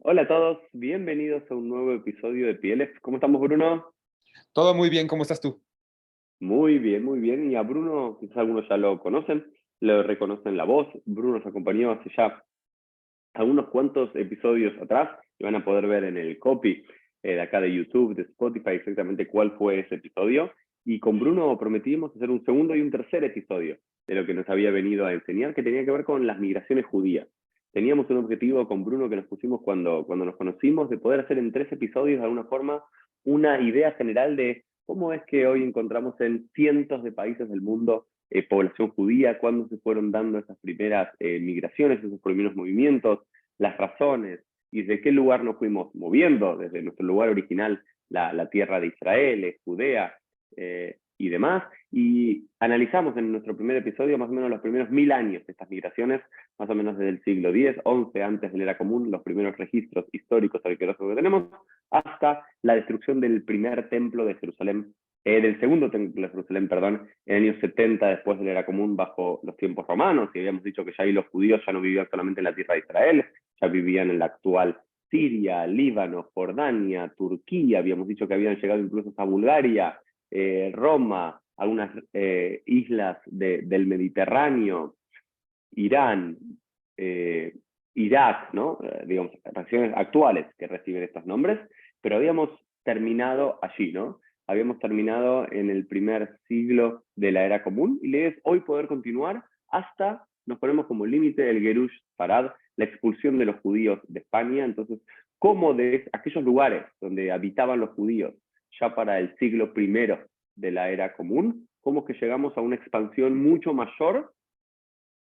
Hola a todos, bienvenidos a un nuevo episodio de PLF. ¿Cómo estamos, Bruno? Todo muy bien, ¿cómo estás tú? Muy bien, muy bien. Y a Bruno, quizás algunos ya lo conocen, lo reconocen la voz. Bruno nos acompañó hace ya algunos cuantos episodios atrás y van a poder ver en el copy de acá de YouTube, de Spotify, exactamente cuál fue ese episodio. Y con Bruno prometimos hacer un segundo y un tercer episodio de lo que nos había venido a enseñar, que tenía que ver con las migraciones judías. Teníamos un objetivo con Bruno que nos pusimos cuando nos conocimos, de poder hacer en 3 episodios de alguna forma una idea general de cómo es que hoy encontramos en cientos de países del mundo población judía, cuándo se fueron dando esas primeras migraciones, esos primeros movimientos, las razones y de qué lugar nos fuimos moviendo, desde nuestro lugar original, la tierra de Israel, Judea y demás. Y analizamos en nuestro primer episodio más o menos los primeros 1000 años de estas migraciones, más o menos desde el siglo X, XI, antes de la era común, los primeros registros históricos arqueológicos que tenemos, hasta la destrucción del primer templo de Jerusalén, del segundo templo de Jerusalén, perdón, en el año 70 después de la era común, bajo los tiempos romanos, y habíamos dicho que ya ahí los judíos ya no vivían solamente en la tierra de Israel, ya vivían en la actual Siria, Líbano, Jordania, Turquía, habíamos dicho que habían llegado incluso hasta Bulgaria, Roma, algunas islas del Mediterráneo, Irán, eh, Irak, ¿no? Digamos, regiones actuales que reciben estos nombres, pero habíamos terminado allí, ¿no? Habíamos terminado en el primer siglo de la era común y la idea es hoy poder continuar hasta, nos ponemos como límite el Gerush Farad, la expulsión de los judíos de España. Entonces, ¿cómo de aquellos lugares donde habitaban los judíos ya para el siglo primero de la era común, cómo es que llegamos a una expansión mucho mayor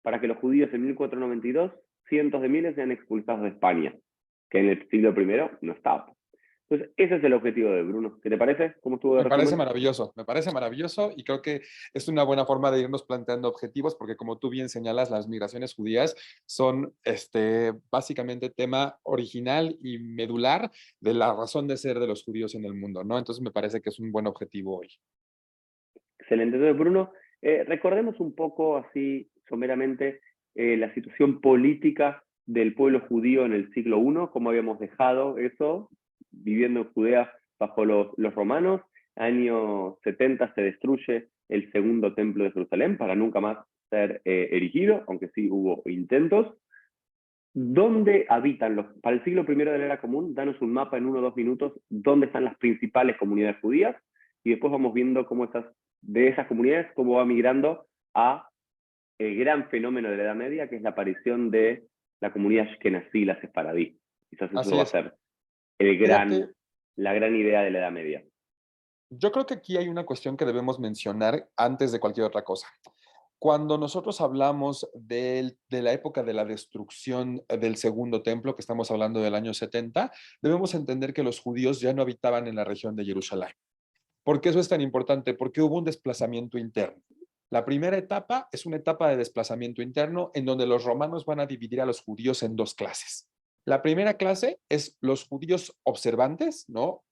para que los judíos en 1492, cientos de miles, sean expulsados de España, que en el siglo primero no estaba? Entonces, ese es el objetivo de Bruno. ¿Qué te parece? ¿Cómo estuvo de resumen? Me parece maravilloso y creo que es una buena forma de irnos planteando objetivos porque como tú bien señalas, las migraciones judías son básicamente tema original y medular de la razón de ser de los judíos en el mundo, ¿no? Entonces me parece que es un buen objetivo hoy. Excelente. Entonces, Bruno, recordemos un poco así someramente la situación política del pueblo judío en el siglo I, cómo habíamos dejado eso, viviendo en Judea bajo los romanos. Año 70 se destruye el segundo templo de Jerusalén para nunca más ser erigido, aunque sí hubo intentos. ¿Dónde habitan para el siglo primero de la era común? Danos un mapa en 1 o 2 minutos, dónde están las principales comunidades judías, y después vamos viendo cómo de esas comunidades, cómo va migrando a el gran fenómeno de la Edad Media, que es la aparición de la comunidad ashkenazí, la sefaradí. Quizás eso Así va a es. ser el Fíjate, la gran idea de la Edad Media. yo creo que aquí hay una cuestión que debemos mencionar antes de cualquier otra cosa. Cuando nosotros hablamos de la época de la destrucción del segundo templo, que estamos hablando del año 70, debemos entender que los judíos ya no habitaban en la región de Jerusalén. ¿Por qué eso es tan importante? Porque hubo un desplazamiento interno. La primera etapa es una etapa de desplazamiento interno en donde los romanos van a dividir a los judíos en dos clases. La primera clase es los judíos observantes, ¿no?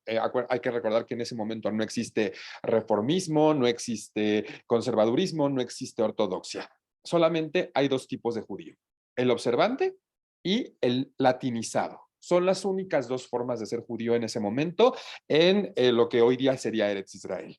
Hay que recordar que en ese momento no existe reformismo, no existe conservadurismo, no existe ortodoxia. Solamente hay dos tipos de judío, el observante y el latinizado. Son las únicas dos formas de ser judío en ese momento en lo que hoy día sería Eretz Israel.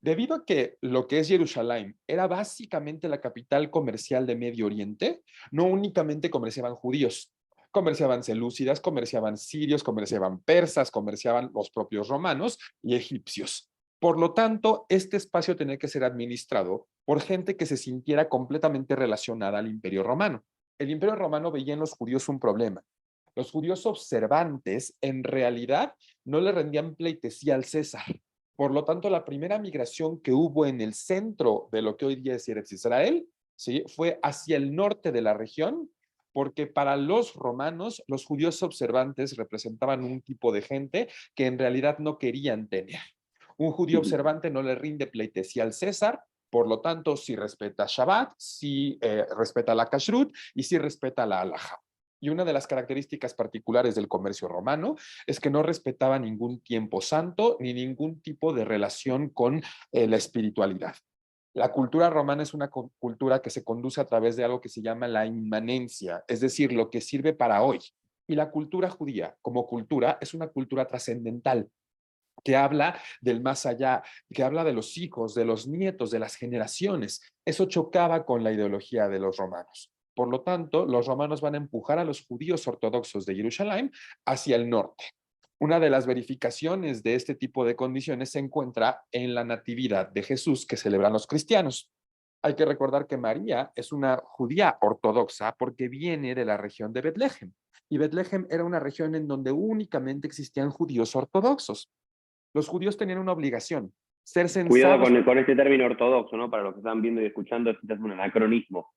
Debido a que lo que es Jerusalén era básicamente la capital comercial de Medio Oriente, no únicamente comerciaban judíos, comerciaban selúcidas, comerciaban sirios, comerciaban persas, comerciaban los propios romanos y egipcios. Por lo tanto, este espacio tenía que ser administrado por gente que se sintiera completamente relacionada al Imperio Romano. El Imperio Romano veía en los judíos un problema. Los judíos observantes en realidad no le rendían pleitesía al César. Por lo tanto, la primera migración que hubo en el centro de lo que hoy día es Eretz Israel, ¿sí?, fue hacia el norte de la región, porque para los romanos, los judíos observantes representaban un tipo de gente que en realidad no querían tener. Un judío observante no le rinde pleitesía al César, por lo tanto, sí respeta Shabbat, sí respeta la Kashrut y sí respeta la Halajá. Y una de las características particulares del comercio romano es que no respetaba ningún tiempo santo ni ningún tipo de relación con la espiritualidad. La cultura romana es una cultura que se conduce a través de algo que se llama la inmanencia, es decir, lo que sirve para hoy. Y la cultura judía, como cultura, es una cultura trascendental que habla del más allá, que habla de los hijos, de los nietos, de las generaciones. Eso chocaba con la ideología de los romanos. Por lo tanto, los romanos van a empujar a los judíos ortodoxos de Jerusalén hacia el norte. Una de las verificaciones de este tipo de condiciones se encuentra en la natividad de Jesús que celebran los cristianos. Hay que recordar que María es una judía ortodoxa porque viene de la región de Betlehem. Y Betlehem era una región en donde únicamente existían judíos ortodoxos. Los judíos tenían una obligación, ser Cuidado censados. con este término ortodoxo, ¿no? Para los que están viendo y escuchando, esto es un anacronismo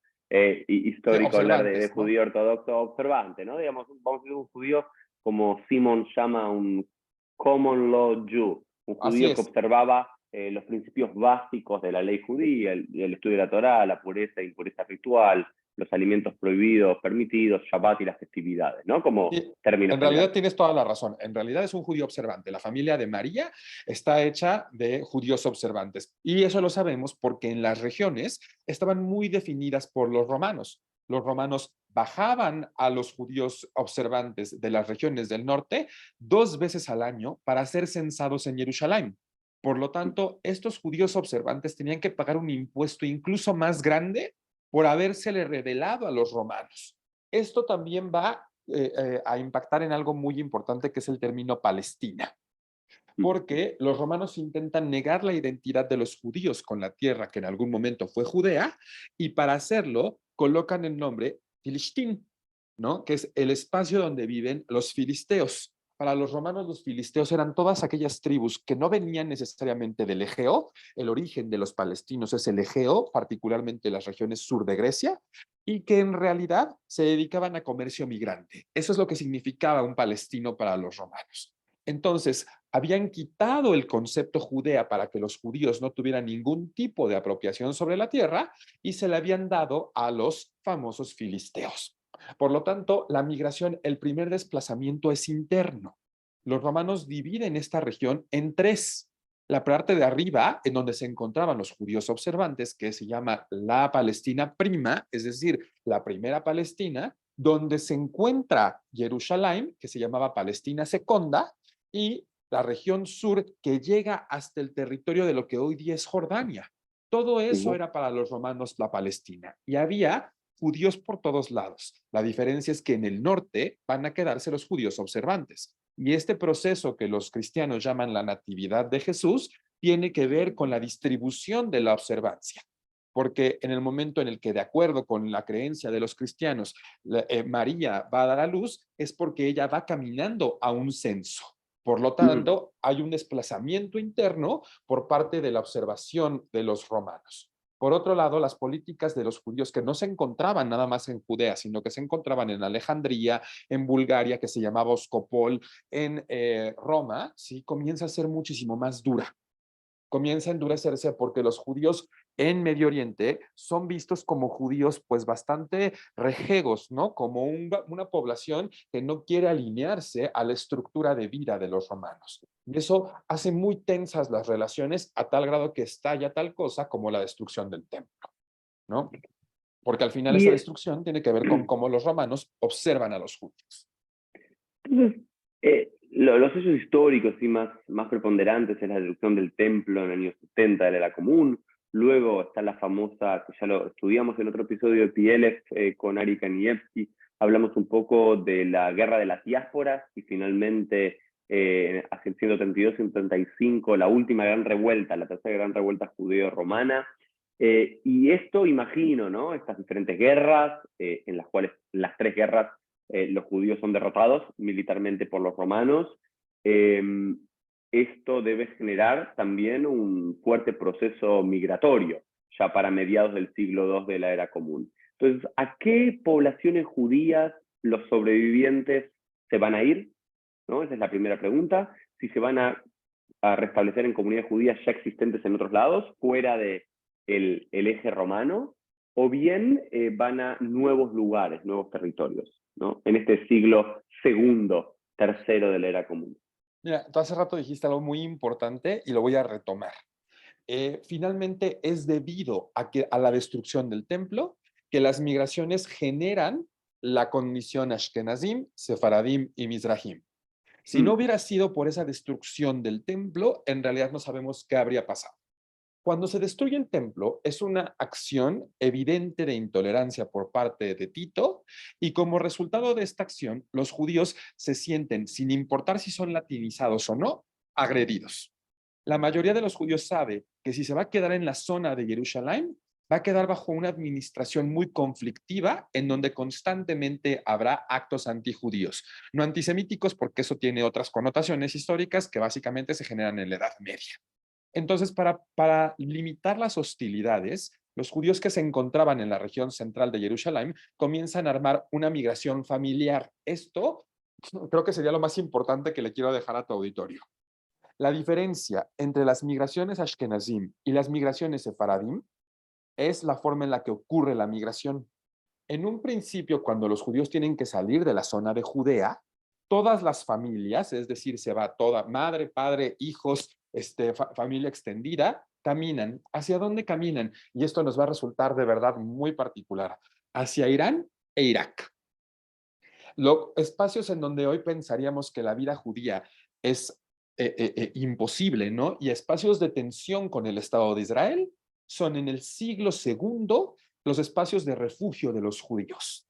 histórico hablar de Observantes, ¿no? judío ortodoxo observante, ¿no? Digamos, vamos a decir un judío como Simon llama un common law Jew, un Así judío que es. observaba los principios básicos de la ley judía, el estudio de la Torá, la pureza e impureza ritual, los alimentos prohibidos, permitidos, Shabbat y las festividades, ¿no? Como Y término en realidad general. tienes toda la razón. En realidad es un judío observante. La familia de María está hecha de judíos observantes. Y eso lo sabemos porque en las regiones estaban muy definidas por los romanos. Los romanos bajaban a los judíos observantes de las regiones del norte 2 veces al año para ser censados en Jerusalén. Por lo tanto, estos judíos observantes tenían que pagar un impuesto incluso más grande por habérsele revelado a los romanos. Esto también va a impactar en algo muy importante que es el término Palestina, porque los romanos intentan negar la identidad de los judíos con la tierra que en algún momento fue Judea, y para hacerlo colocan el nombre Filistín, ¿no? Que es el espacio donde viven los filisteos. Para los romanos, los filisteos eran todas aquellas tribus que no venían necesariamente del Egeo. El origen de los palestinos es el Egeo, particularmente las regiones sur de Grecia, y que en realidad se dedicaban a comercio migrante. Eso es lo que significaba un palestino para los romanos. Entonces, habían quitado el concepto Judea para que los judíos no tuvieran ningún tipo de apropiación sobre la tierra y se le habían dado a los famosos filisteos. Por lo tanto, la migración, el primer desplazamiento es interno. Los romanos dividen esta región en tres. La parte de arriba, en donde se encontraban los judíos observantes, que se llama la Palestina prima, es decir, la primera Palestina, donde se encuentra Jerusalén, que se llamaba Palestina Seconda, y la región sur que llega hasta el territorio de lo que hoy día es Jordania. Todo eso era para los romanos la Palestina. Y había judíos por todos lados. La diferencia es que en el norte van a quedarse los judíos observantes. Y este proceso que los cristianos llaman la natividad de Jesús tiene que ver con la distribución de la observancia. Porque en el momento en el que, de acuerdo con la creencia de los cristianos, María va a dar a luz, es porque ella va caminando a un censo. Por lo tanto, hay un desplazamiento interno por parte de la observación de los romanos. Por otro lado, las políticas de los judíos que no se encontraban nada más en Judea, sino que se encontraban en Alejandría, en Bulgaria, que se llamaba Oscopol, en Roma, ¿sí? Comienza a ser muchísimo más dura. Comienza a endurecerse porque los judíos en Medio Oriente son vistos como judíos pues bastante rejegos, ¿no? Como una población que no quiere alinearse a la estructura de vida de los romanos. Y eso hace muy tensas las relaciones a tal grado que estalla tal cosa como la destrucción del templo, ¿no? Porque al final esa Y destrucción tiene que ver con cómo los romanos observan a los judíos. entonces, los hechos históricos y más preponderantes es la destrucción del templo en el año 70 de la era común. Luego está la famosa, que ya lo estudiamos en otro episodio de PLF con Ari Kanievski, hablamos un poco de la guerra de las diásporas y finalmente hacia el 132-135 la última gran revuelta, la tercera gran revuelta judeo-romana. Y esto imagino, ¿no? Estas diferentes guerras, en las cuales las tres guerras los judíos son derrotados militarmente por los romanos. Eh, Esto debe generar también un fuerte proceso migratorio, ya para mediados del siglo II de la era común. Entonces, ¿a qué poblaciones judías los sobrevivientes se van a ir? ¿No? Esa es la primera pregunta. Si se van a restablecer en comunidades judías ya existentes en otros lados, fuera de el eje romano, o bien van a nuevos lugares, nuevos territorios, ¿no? En este siglo segundo, tercero de la era común. Mira, tú hace rato dijiste algo muy importante y lo voy a retomar. Finalmente es debido a la destrucción del templo que las migraciones generan la condición Ashkenazim, Sefaradim y Mizrahim. Si no Mm, hubiera sido por esa destrucción del templo, en realidad no sabemos qué habría pasado. Cuando se destruye el templo, es una acción evidente de intolerancia por parte de Tito, y como resultado de esta acción, los judíos se sienten, sin importar si son latinizados o no, agredidos. La mayoría de los judíos sabe que si se va a quedar en la zona de Jerusalén, va a quedar bajo una administración muy conflictiva en donde constantemente habrá actos antijudíos, no antisemíticos, porque eso tiene otras connotaciones históricas que básicamente se generan en la Edad Media. Entonces, para limitar las hostilidades, los judíos que se encontraban en la región central de Jerusalén comienzan a armar una migración familiar. Esto creo que sería lo más importante que le quiero dejar a tu auditorio. La diferencia entre las migraciones Ashkenazim y las migraciones Sefaradim es la forma en la que ocurre la migración. En un principio, cuando los judíos tienen que salir de la zona de Judea, todas las familias, es decir, se va toda madre, padre, hijos, familia extendida, caminan. ¿Hacia dónde caminan? Y esto nos va a resultar de verdad muy particular. Hacia Irán e Irak. Espacios en donde hoy pensaríamos que la vida judía es imposible, ¿no? Y espacios de tensión con el Estado de Israel son en el siglo segundo los espacios de refugio de los judíos.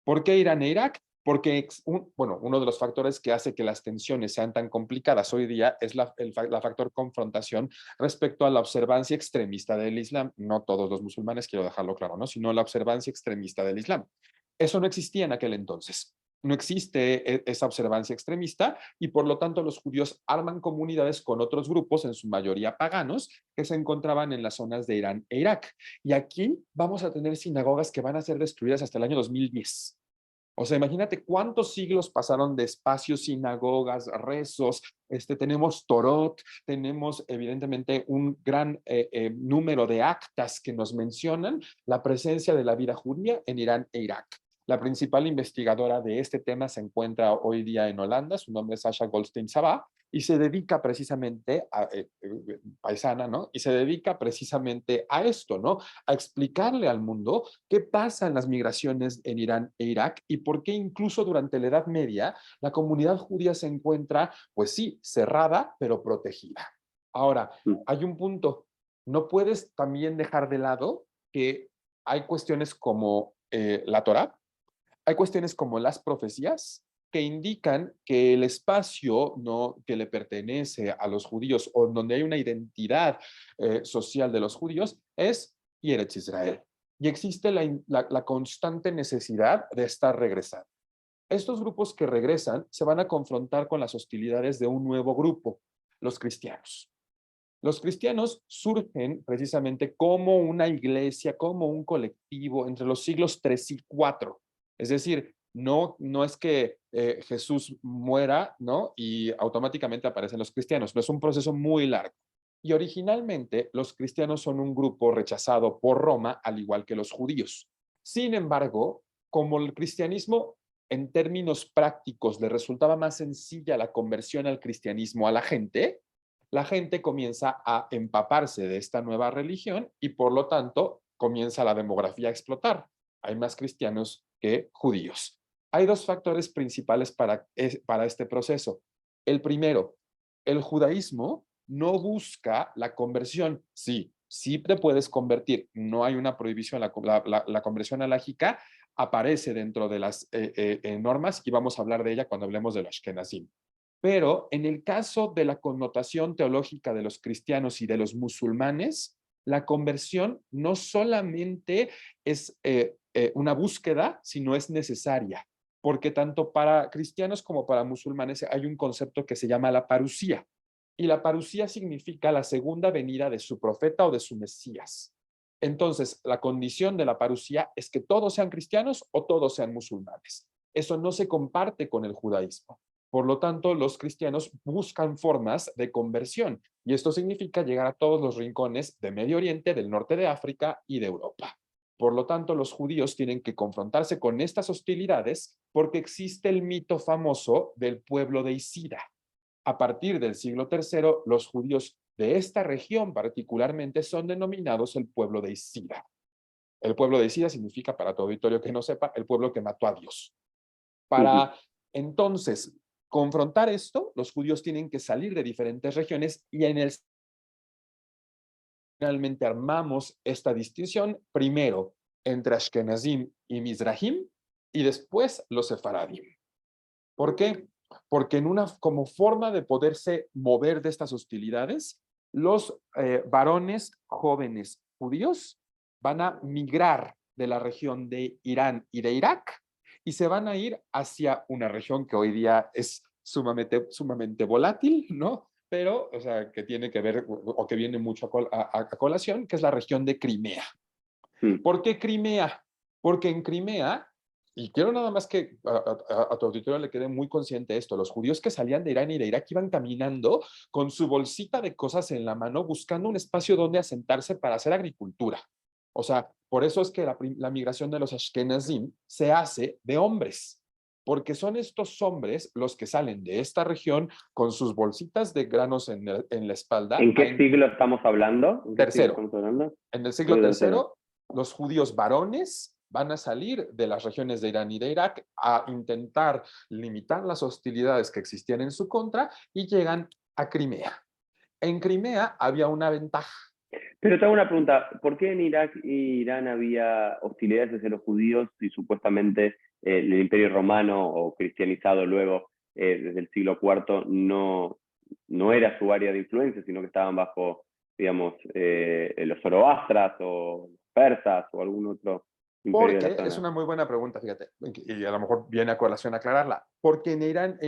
¿Por qué Irán e Irak? Porque uno de los factores que hace que las tensiones sean tan complicadas hoy día es la factor confrontación respecto a la observancia extremista del Islam. No todos los musulmanes, quiero dejarlo claro, ¿no? Sino la observancia extremista del Islam. Eso no existía en aquel entonces. No existe esa observancia extremista y por lo tanto los judíos arman comunidades con otros grupos, en su mayoría paganos, que se encontraban en las zonas de Irán e Irak. Y aquí vamos a tener sinagogas que van a ser destruidas hasta el año 2010. O sea, imagínate cuántos siglos pasaron de espacios, sinagogas, rezos, tenemos Torot, tenemos evidentemente un gran número de actas que nos mencionan la presencia de la vida judía en Irán e Irak. La principal investigadora de este tema se encuentra hoy día en Holanda, su nombre es Sasha Goldstein-Sabah, y se dedica precisamente a, paisana, ¿no? Y se dedica precisamente a esto, ¿no? A explicarle al mundo qué pasa en las migraciones en Irán e Irak y por qué incluso durante la Edad Media la comunidad judía se encuentra, pues sí, cerrada, pero protegida. Ahora, mm, hay un punto, no puedes también dejar de lado que hay cuestiones como la Torá, hay cuestiones como las profecías que indican que el espacio no que le pertenece a los judíos o donde hay una identidad social de los judíos es Eretz Israel. Y existe la constante necesidad de estar regresando. Estos grupos que regresan se van a confrontar con las hostilidades de un nuevo grupo, los cristianos. Los cristianos surgen precisamente como una iglesia, como un colectivo entre los siglos 3 y 4. Es decir, no es que Jesús muera, ¿no? Y automáticamente aparecen los cristianos. No es un proceso muy largo. Y originalmente los cristianos son un grupo rechazado por Roma, al igual que los judíos. Sin embargo, como el cristianismo en términos prácticos le resultaba más sencilla la conversión al cristianismo a la gente comienza a empaparse de esta nueva religión y por lo tanto comienza la demografía a explotar. Hay más cristianos que judíos. Hay dos factores principales para este proceso. El primero, el judaísmo no busca la conversión. Sí, sí te puedes convertir. No hay una prohibición. La conversión alágica aparece dentro de las normas y vamos a hablar de ella cuando hablemos de los Ashkenazim. Pero en el caso de la connotación teológica de los cristianos y de los musulmanes, la conversión no solamente es una búsqueda, sino es necesaria, porque tanto para cristianos como para musulmanes hay un concepto que se llama la parusía, y la parusía significa la segunda venida de su profeta o de su Mesías. Entonces, la condición de la parusía es que todos sean cristianos o todos sean musulmanes. Eso no se comparte con el judaísmo. Por lo tanto, los cristianos buscan formas de conversión y esto significa llegar a todos los rincones de Medio Oriente, del norte de África y de Europa. Por lo tanto, los judíos tienen que confrontarse con estas hostilidades porque existe el mito famoso del pueblo de Isida. A partir del siglo III, los judíos de esta región particularmente son denominados el pueblo de Isida. El pueblo de Siria significa, para tu auditorio que no sepa, el pueblo que mató a Dios. Ujú. Para entonces confrontar esto, los judíos tienen que salir de diferentes regiones y finalmente armamos esta distinción primero entre Ashkenazim y Mizrahim y después los Sefaradim. ¿Por qué? Porque como forma de poderse mover de estas hostilidades, los varones jóvenes judíos van a migrar de la región de Irán y de Irak y se van a ir hacia una región que hoy día es sumamente volátil, ¿no? Pero, o sea, que tiene que ver o que viene mucho a colación, que es la región de Crimea. Mm. ¿Por qué Crimea? Porque en Crimea, y quiero nada más que a tu auditorio le quede muy consciente esto, los judíos que salían de Irán y de Irak iban caminando con su bolsita de cosas en la mano buscando un espacio donde asentarse para hacer agricultura. O sea, por eso es que la migración de los Ashkenazim se hace de hombres, porque son estos hombres los que salen de esta región con sus bolsitas de granos en la espalda. ¿En qué siglo estamos hablando? ¿En qué siglo Tercero, estamos hablando? en el siglo Siglo tercero. tercero, los judíos varones van a salir de las regiones de Irán y de Irak a intentar limitar las hostilidades que existían en su contra y llegan a Crimea. En Crimea había una ventaja. Pero te hago una pregunta, ¿por qué en Irak e Irán había hostilidades hacia los judíos y supuestamente el Imperio Romano o cristianizado luego desde el siglo IV no era su área de influencia, sino que estaban bajo, digamos, los zoroastras o persas o algún otro imperio de la Porque es zona? una muy buena pregunta, fíjate, y a lo mejor viene a colación aclararla. Porque en Irán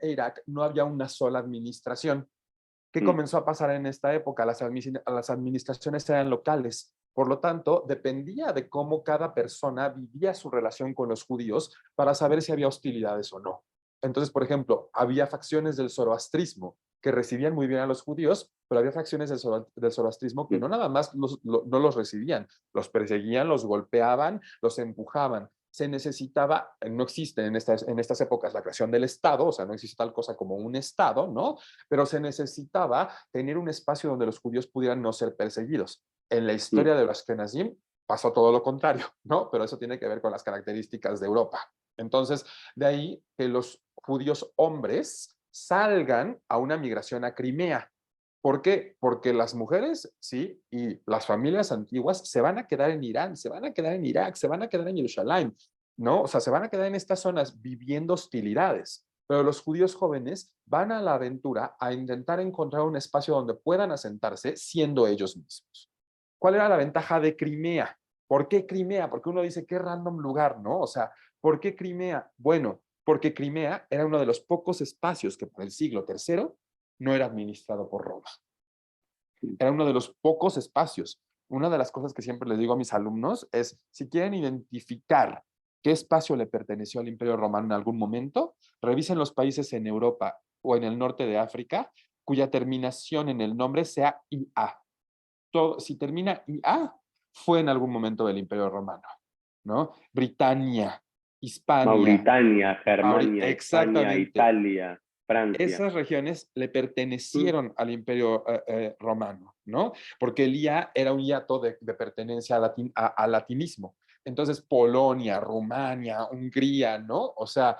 e Irak no había una sola administración. ¿Qué Mm, comenzó a pasar en esta época? Las administraciones eran locales. Por lo tanto, dependía de cómo cada persona vivía su relación con los judíos para saber si había hostilidades o no. Entonces, por ejemplo, había facciones del zoroastrismo que recibían muy bien a los judíos, pero había facciones del zoroastrismo que mm, no nada más no los recibían, los perseguían, los golpeaban, los empujaban. Se necesitaba, no existe en estas épocas la creación del Estado, o sea, no existe tal cosa como un Estado, ¿no? Pero se necesitaba tener un espacio donde los judíos pudieran no ser perseguidos. En la mm. historia de los Ashkenazim pasó todo lo contrario, ¿no? Pero eso tiene que ver con las características de Europa. Entonces, de ahí que los judíos hombres salgan a una migración a Crimea. ¿Por qué? Porque las mujeres, sí, y las familias antiguas se van a quedar en Irán, se van a quedar en Irak, se van a quedar en Jerusalén, ¿no? O sea, se van a quedar en estas zonas viviendo hostilidades. Pero los judíos jóvenes van a la aventura a intentar encontrar un espacio donde puedan asentarse siendo ellos mismos. ¿Cuál era la ventaja de Crimea? ¿Por qué Crimea? Porque uno dice, qué random lugar, ¿no? O sea, ¿por qué Crimea? Bueno, porque Crimea era uno de los pocos espacios que por el siglo tercero no era administrado por Roma. Era uno de los pocos espacios. Una de las cosas que siempre les digo a mis alumnos es, si quieren identificar qué espacio le perteneció al Imperio Romano en algún momento, revisen los países en Europa o en el norte de África cuya terminación en el nombre sea IA. Si termina IA, fue en algún momento del Imperio Romano, ¿no? Britania, Hispania, Mauritania, Germania, España, exactamente. Italia, Francia. Esas regiones le Mm. pertenecieron al Imperio Romano, ¿no? Porque el IA era un hiato de pertenencia al latinismo. Entonces, Polonia, Rumania, Hungría, ¿no? O sea,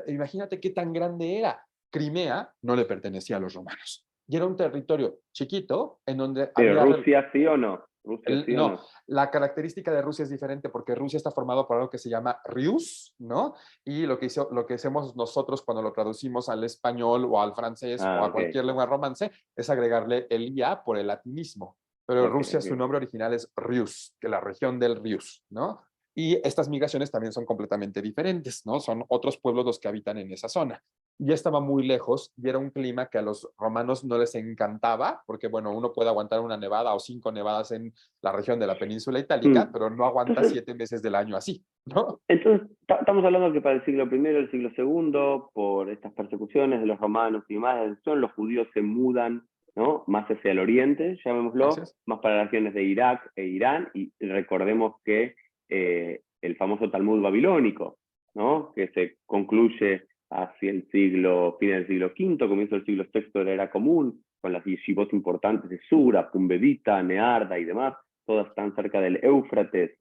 imagínate qué tan grande era. Crimea no le pertenecía a los romanos. Y era un territorio chiquito en donde Pero había Rusia sí o no, Rusia sí o no, no. la característica de Rusia es diferente porque Rusia está formado por algo que se llama Rus, ¿no? Y lo que hacemos nosotros cuando lo traducimos al español o al francés o Ah, a ok, cualquier lengua romance es agregarle el IA por el latinismo. Pero ok, Rusia, su ok. nombre original es Rius, que la región del Rius, ¿no? Y estas migraciones también son completamente diferentes, ¿no? Son otros pueblos los que habitan en esa zona. Ya estaba muy lejos y era un clima que a los romanos no les encantaba, porque bueno, uno puede aguantar una nevada o 5 nevadas en la región de la península itálica, Mm. pero no aguanta Entonces, 7 meses del año así, ¿no? estamos hablando que para el siglo primero y el siglo segundo, por estas persecuciones de los romanos y demás, los judíos se mudan, ¿no? Más hacia el oriente, Así llamémoslo, es. más para las regiones de Irak e Irán, y recordemos que el famoso Talmud babilónico, ¿no? Que se concluye hacia el fin del siglo V, comienzo del siglo VI de la era común, con las yeshivot importantes de Sura, Pumbedita, Nearda y demás, todas están cerca del Éufrates,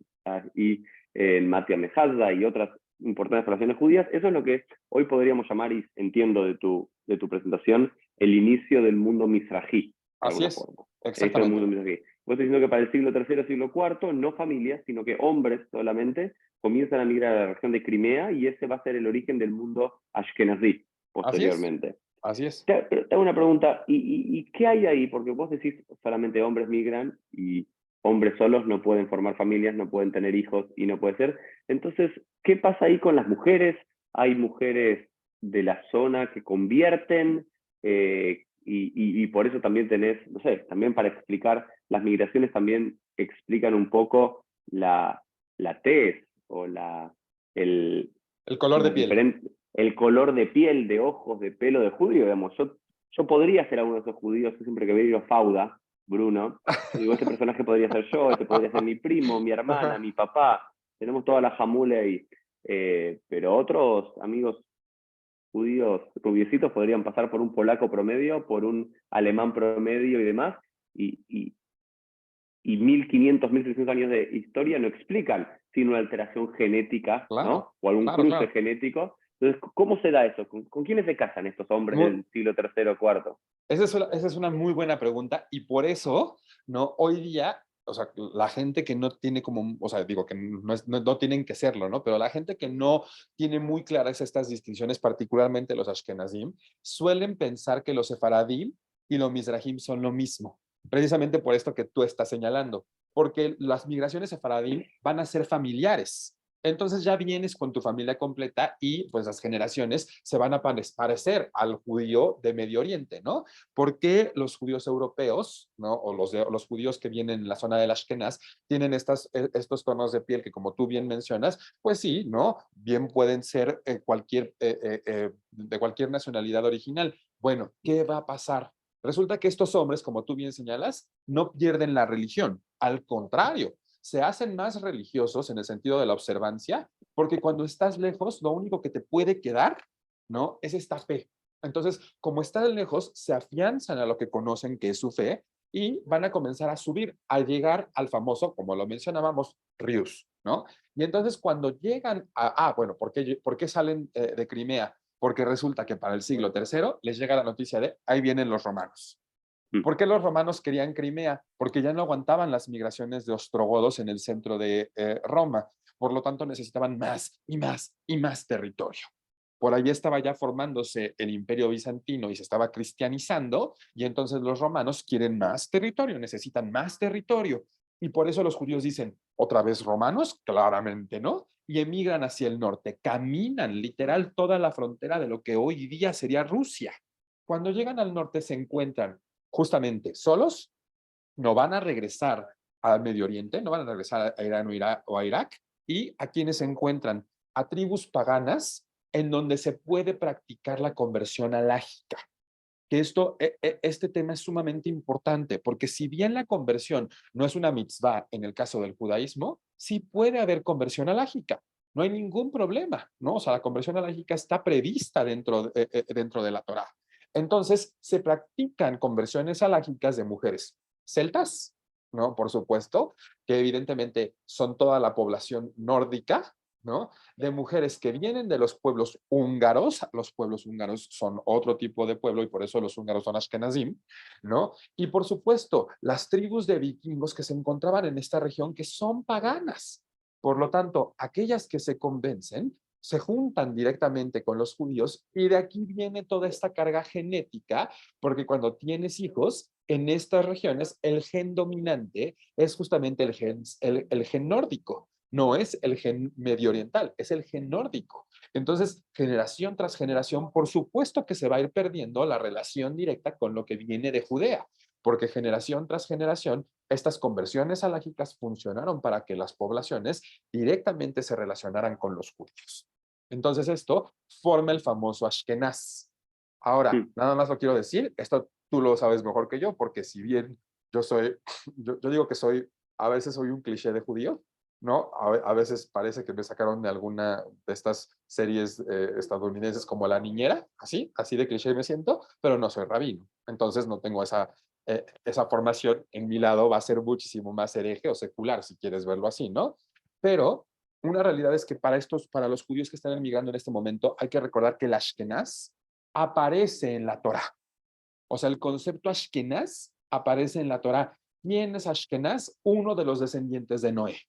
y en Matia Mejazda y otras importantes poblaciones judías. Eso es lo que hoy podríamos llamar, y entiendo de tu presentación, el inicio del mundo mizrají, de Así alguna es, forma. Eso es el exactamente. mundo mizrají. Vos estás diciendo que para el siglo III, siglo IV, no familias, sino que hombres solamente comienzan a migrar a la región de Crimea y ese va a ser el origen del mundo ashkenazí Así es, posteriormente. así es. Te hago una pregunta, ¿y qué hay ahí? Porque vos decís solamente hombres migran y hombres solos no pueden formar familias, no pueden tener hijos y no puede ser. Entonces, ¿qué pasa ahí con las mujeres? ¿Hay mujeres de la zona que convierten? Y por eso también tenés, no sé, también para explicar, las migraciones también explican un poco la tez o el, El color de los piel. diferentes, el color de piel, de ojos, de pelo de judío, digamos. Yo podría ser alguno de esos judíos, yo siempre que veo Fauda, Bruno, yo digo, este personaje podría ser yo, este podría ser mi primo, mi hermana, Ajá. mi papá, tenemos toda la jamula ahí. Pero otros amigos judíos rubiecitos podrían pasar por un polaco promedio, por un alemán promedio y demás, y, y 1500, 1600 años de historia no explican sino una alteración genética, Claro, ¿no? O algún claro, cruce claro. genético. Entonces, ¿cómo se da eso? ¿Con quiénes se casan estos hombres Muy, del siglo III o IV? esa es una muy buena pregunta y por eso, ¿no? Hoy día, o sea, la gente que no tiene como, o sea, digo que no tienen que serlo, ¿no? Pero la gente que no tiene muy claras estas distinciones, particularmente los Ashkenazim, suelen pensar que los Sefaradim y los Mizrahim son lo mismo, precisamente por esto que tú estás señalando, porque las migraciones Sefaradim van a ser familiares. Entonces ya vienes con tu familia completa y pues las generaciones se van a parecer al judío de Medio Oriente, ¿no? ¿Por qué los judíos europeos, ¿no? O los judíos que vienen en la zona del Ashkenaz tienen estos tonos de piel que, como tú bien mencionas, pues sí, ¿no? Bien pueden ser de cualquier nacionalidad original. Bueno, ¿qué va a pasar? Resulta que estos hombres, como tú bien señalas, no pierden la religión. Al contrario, se hacen más religiosos en el sentido de la observancia, porque cuando estás lejos, lo único que te puede quedar, ¿no? Es esta fe. Entonces, como están lejos, se afianzan a lo que conocen que es su fe y van a comenzar a subir, a llegar al famoso, como lo mencionábamos, Rius, ¿no? Y entonces cuando llegan bueno, ¿por qué salen de Crimea? Porque resulta que para el siglo III les llega la noticia de, ahí vienen los romanos. Mm. ¿Por qué los romanos querían Crimea? Porque ya no aguantaban las migraciones de ostrogodos en el centro de Roma. Por lo tanto, necesitaban más y más y más territorio. Por ahí estaba ya formándose el imperio bizantino y se estaba cristianizando, y entonces los romanos quieren más territorio, necesitan más territorio. Y por eso los judíos dicen, ¿otra vez romanos? Claramente no. Y emigran hacia el norte, caminan literal toda la frontera de lo que hoy día sería Rusia. Cuando llegan al norte se encuentran justamente solos, no van a regresar al Medio Oriente, no van a regresar a Irán o a Irak, y a quienes se encuentran a tribus paganas en donde se puede practicar la conversión alágica. Que este tema es sumamente importante, porque si bien la conversión no es una mitzvah en el caso del judaísmo, sí puede haber conversión alágica. No hay ningún problema, ¿no? O sea, la conversión alágica está prevista dentro de la Torá. Entonces, se practican conversiones alágicas de mujeres celtas, ¿no? Por supuesto, que evidentemente son toda la población nórdica, ¿no? De mujeres que vienen de los pueblos húngaros son otro tipo de pueblo y por eso los húngaros son Ashkenazim, ¿no? Y por supuesto, las tribus de vikingos que se encontraban en esta región que son paganas. Por lo tanto, aquellas que se convencen se juntan directamente con los judíos y de aquí viene toda esta carga genética, porque cuando tienes hijos, en estas regiones el gen dominante es justamente el gen nórdico, no es el gen medio oriental, es el gen nórdico. Entonces, generación tras generación, por supuesto que se va a ir perdiendo la relación directa con lo que viene de Judea, porque generación tras generación, estas conversiones alágicas funcionaron para que las poblaciones directamente se relacionaran con los judíos. Entonces, esto forma el famoso Ashkenaz. Ahora, Mm. nada más lo quiero decir, esto tú lo sabes mejor que yo, porque si bien yo soy, yo digo que a veces soy un cliché de judío, ¿no? A veces parece que me sacaron de alguna de estas series estadounidenses como La Niñera, así de cliché me siento, pero no soy rabino. Entonces no tengo esa formación. En mi lado va a ser muchísimo más hereje o secular, si quieres verlo así, ¿no? Pero una realidad es que para los judíos que están emigrando en este momento, hay que recordar que el Ashkenaz aparece en la Torá. O sea, el concepto Ashkenaz aparece en la Torá. ¿Quién es Ashkenaz? Uno de los descendientes de Noé.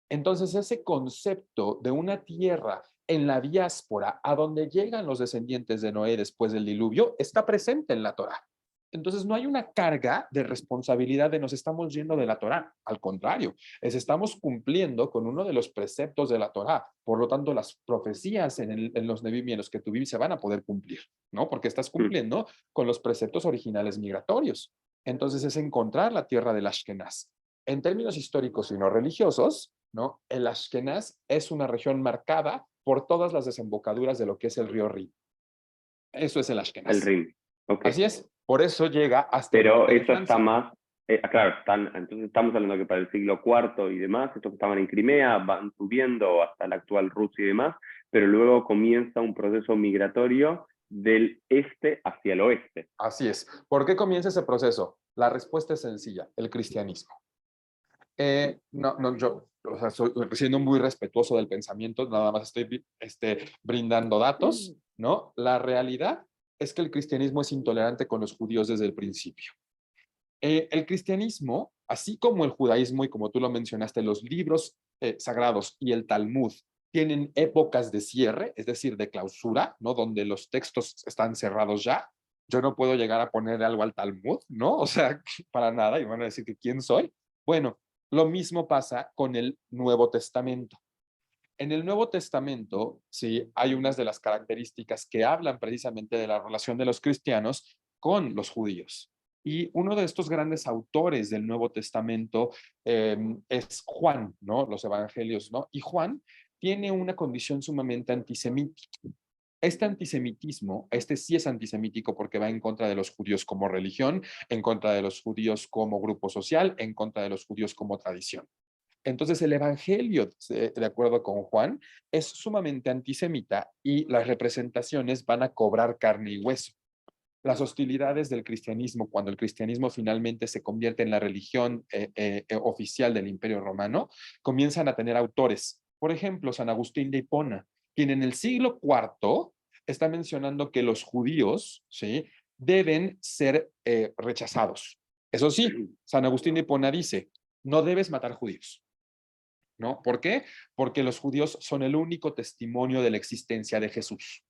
Entonces, ese concepto de una tierra en la diáspora a donde llegan los descendientes de Noé después del diluvio está presente en la Torá. Entonces, no hay una carga de responsabilidad de nos estamos yendo de la Torá. Al contrario, estamos cumpliendo con uno de los preceptos de la Torá. Por lo tanto, las profecías en los Nevi'im y en los que Ketuvim se van a poder cumplir, ¿no? Porque estás Mm. cumpliendo con los preceptos originales migratorios. Entonces, es encontrar la tierra del Ashkenaz. En términos históricos y no religiosos, ¿no? El Ashkenaz es una región marcada por todas las desembocaduras de lo que es el río Rin. Eso es el El Ashkenaz. Rin. Ok. Así es. Por eso llega hasta el Pero norte de eso está Francia. más, claro, entonces estamos hablando que para el siglo IV y demás, estos que estaban en Crimea van subiendo hasta la actual Rusia y demás, pero luego comienza un proceso migratorio del este hacia el oeste. Así es. ¿Por qué comienza ese proceso? La respuesta es sencilla, el cristianismo. No, yo, o sea, soy siendo muy respetuoso del pensamiento, nada más estoy brindando datos, ¿no? La realidad es que el cristianismo es intolerante con los judíos desde el principio. El cristianismo, así como el judaísmo y como tú lo mencionaste, los libros sagrados y el Talmud tienen épocas de cierre, es decir, de clausura, ¿no? Donde los textos están cerrados ya. Yo no puedo llegar a poner algo al Talmud, ¿no? O sea, para nada, y van a decir que quién soy. Bueno, lo mismo pasa con el Nuevo Testamento. En el Nuevo Testamento, sí, hay unas de las características que hablan precisamente de la relación de los cristianos con los judíos. Y uno de estos grandes autores del Nuevo Testamento es Juan, ¿no? Los evangelios, ¿no? Y Juan tiene una condición sumamente antisemítica. Este antisemitismo, este sí es antisemítico porque va en contra de los judíos como religión, en contra de los judíos como grupo social, en contra de los judíos como tradición. Entonces el Evangelio, de acuerdo con Juan, es sumamente antisemita y las representaciones van a cobrar carne y hueso. Las hostilidades del cristianismo, cuando el cristianismo finalmente se convierte en la religión oficial del Imperio Romano, comienzan a tener autores. Por ejemplo, San Agustín de Hipona, quien en el siglo IV está mencionando que los judíos, ¿sí?, deben ser rechazados. Eso sí, San Agustín de Hipona dice, no debes matar judíos. ¿No? ¿Por qué? Porque los judíos son el único testimonio de la existencia de Jesús.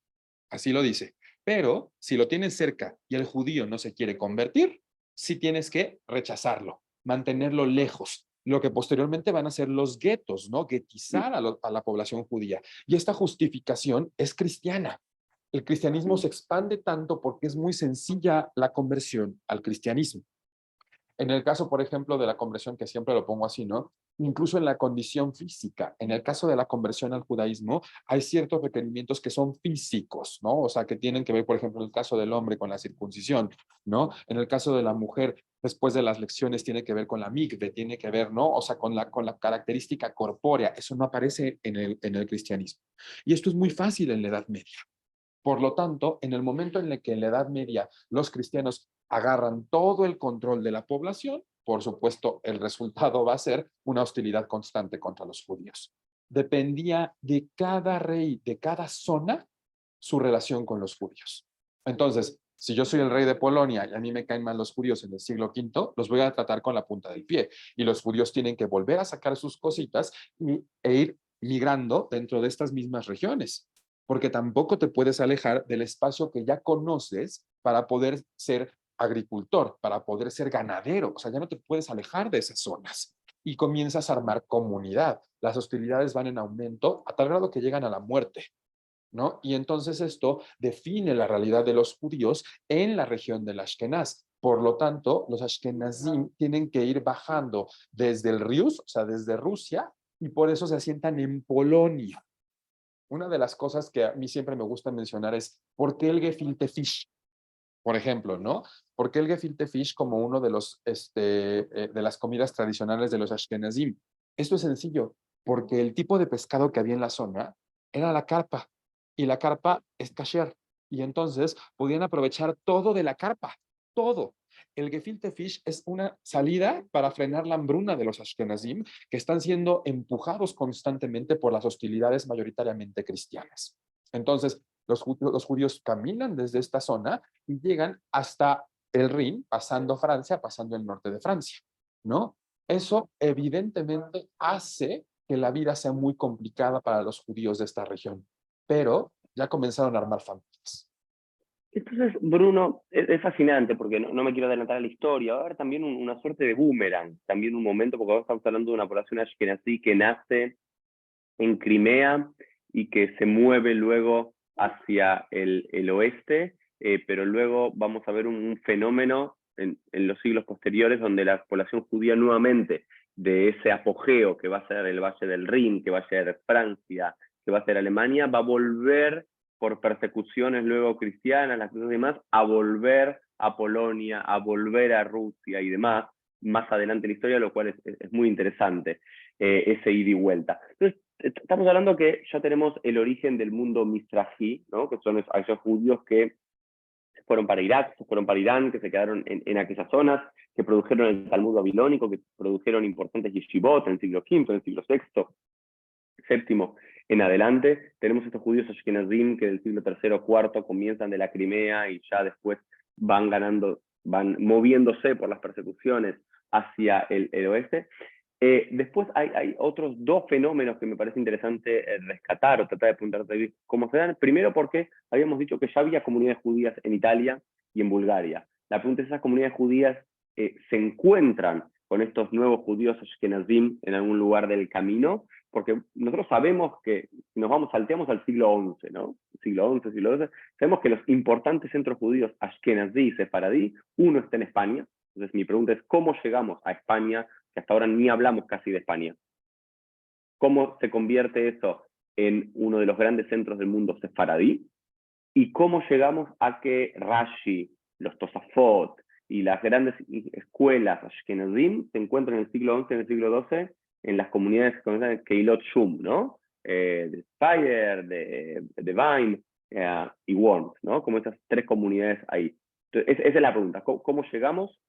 Así lo dice. Pero si lo tienes cerca y el judío no se quiere convertir, sí tienes que rechazarlo, mantenerlo lejos. Lo que posteriormente van a ser los guetos, ¿no? Guetizar a la población judía. Y esta justificación es cristiana. El cristianismo se expande tanto porque es muy sencilla la conversión al cristianismo. En el caso, por ejemplo, de la conversión, que siempre lo pongo así, ¿no? Incluso en la condición física, en el caso de la conversión al judaísmo, hay ciertos requerimientos que son físicos, ¿no? O sea, que tienen que ver, por ejemplo, en el caso del hombre con la circuncisión, ¿no? En el caso de la mujer, después de las lecciones, tiene que ver con la migbe, tiene que ver, ¿no? O sea, con la característica corpórea. Eso no aparece en el cristianismo. Y esto es muy fácil en la Edad Media. Por lo tanto, en el momento en el que en la Edad Media los cristianos agarran todo el control de la población, por supuesto, el resultado va a ser una hostilidad constante contra los judíos. Dependía de cada rey, de cada zona, su relación con los judíos. Entonces, si yo soy el rey de Polonia y a mí me caen mal los judíos en el siglo V, los voy a tratar con la punta del pie. Y los judíos tienen que volver a sacar sus cositas e ir migrando dentro de estas mismas regiones, porque tampoco te puedes alejar del espacio que ya conoces para poder ser agricultor, para poder ser ganadero. O sea, ya no te puedes alejar de esas zonas y comienzas a armar comunidad. Las hostilidades van en aumento a tal grado que llegan a la muerte, ¿no? Y entonces esto define la realidad de los judíos en la región del Ashkenaz. Por lo tanto, los Ashkenazim tienen que ir bajando desde el Rius, o sea, desde Rusia, y por eso se asientan en Polonia. Una de las cosas que a mí siempre me gusta mencionar es ¿por qué el gefilte fish? Por ejemplo, ¿no? ¿Por qué el gefilte fish como uno de los de las comidas tradicionales de los Ashkenazim? Esto es sencillo, porque el tipo de pescado que había en la zona era la carpa y la carpa es kasher y entonces podían aprovechar todo de la carpa, todo. el gefilte fish es una salida para frenar la hambruna de los Ashkenazim, que están siendo empujados constantemente por las hostilidades mayoritariamente cristianas. Entonces, los judíos caminan desde esta zona y llegan hasta el Rin, pasando Francia, pasando el norte de Francia, ¿no? Eso evidentemente hace que la vida sea muy complicada para los judíos de esta región, pero ya comenzaron a armar familias. Entonces, Bruno, es fascinante porque no me quiero adelantar a la historia. Va a haber también una suerte de boomerang, también un momento, porque ahora estamos hablando de una población ashkenazí que nace en Crimea y que se mueve luego hacia el oeste, pero luego vamos a ver un fenómeno en los siglos posteriores donde la población judía nuevamente, de ese apogeo que va a ser el Valle del Rin, que va a ser Francia, que va a ser Alemania, va a volver por persecuciones luego cristianas, las cosas demás, a volver a Polonia, a volver a Rusia y demás, más adelante en la historia, lo cual es muy interesante, ese ida y vuelta. Entonces, estamos hablando que ya tenemos el origen del mundo mizrahi, ¿no? Que son aquellos judíos que se fueron para Irak, se fueron para Irán, que se quedaron en aquellas zonas, que produjeron el Talmud babilónico, que produjeron importantes yeshivot en el siglo V, en el siglo VI, séptimo en adelante. Tenemos estos judíos ashkenazim que del siglo III o IV comienzan de la Crimea y ya después van ganando, van moviéndose por las persecuciones hacia el oeste. Después hay otros dos fenómenos que me parece interesante rescatar o tratar de apuntar cómo se dan. Primero porque habíamos dicho que ya había comunidades judías en Italia y en Bulgaria. La pregunta es, ¿esas comunidades judías se encuentran con estos nuevos judíos ashkenazim en algún lugar del camino? Porque nosotros sabemos que, si nos vamos, salteamos al siglo XI, ¿no? Siglo XI, siglo XII, sabemos que los importantes centros judíos ashkenazí y sefaradí, uno está en España. Entonces mi pregunta es, ¿cómo llegamos a España? Que hasta ahora ni hablamos casi de España. ¿Cómo se convierte eso en uno de los grandes centros del mundo sefaradí? ¿Y cómo llegamos a que Rashi, los Tosafot y las grandes escuelas ashkenazim se encuentran en el siglo XI, en el siglo XII, en las comunidades de Keilot Shum, ¿no? De Spire, de Vine y Worms, ¿no? Como esas tres comunidades ahí. Entonces, esa es la pregunta. ¿Cómo llegamos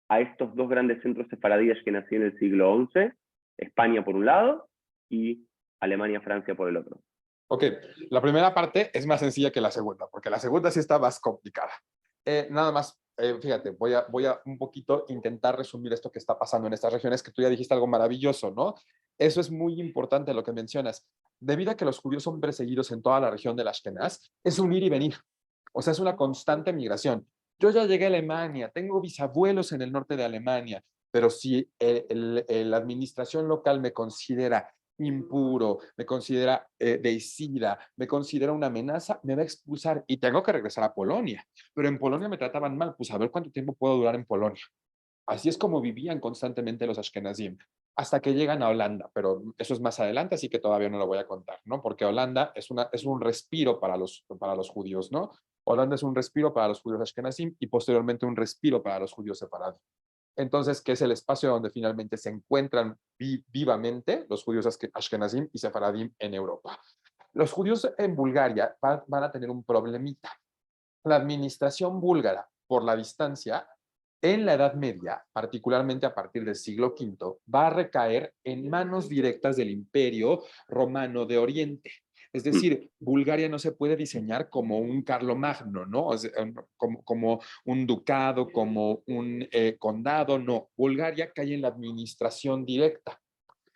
a estos dos grandes centros sefaradíes que nacieron en el siglo XI? España por un lado y Alemania, Francia por el otro. Ok, la primera parte es más sencilla que la segunda, porque la segunda sí está más complicada. Nada más, fíjate, voy a un poquito intentar resumir esto que está pasando en estas regiones, que tú ya dijiste algo maravilloso, ¿no? Eso es muy importante lo que mencionas. Debido a que los judíos son perseguidos en toda la región del Ashkenaz, es un ir y venir. O sea, es una constante migración. Yo ya llegué a Alemania, tengo bisabuelos en el norte de Alemania, pero si la administración local me considera impuro, me considera deicida, me considera una amenaza, me va a expulsar y tengo que regresar a Polonia. Pero en Polonia me trataban mal, pues a ver cuánto tiempo puedo durar en Polonia. Así es como vivían constantemente los Ashkenazim, hasta que llegan a Holanda, pero eso es más adelante, así que todavía no lo voy a contar, ¿no? Porque Holanda es un respiro para los judíos, ¿no? Holanda es un respiro para los judíos Ashkenazim y posteriormente un respiro para los judíos separados. Entonces, que es el espacio donde finalmente se encuentran vivamente los judíos Ashkenazim y Sefaradim en Europa. Los judíos en Bulgaria van a tener un problemita. La administración búlgara, por la distancia, en la Edad Media, particularmente a partir del siglo V, va a recaer en manos directas del Imperio Romano de Oriente. Es decir, Bulgaria no se puede diseñar como un Carlomagno, ¿no? O sea, como un ducado, como un condado, no. Bulgaria cae en la administración directa.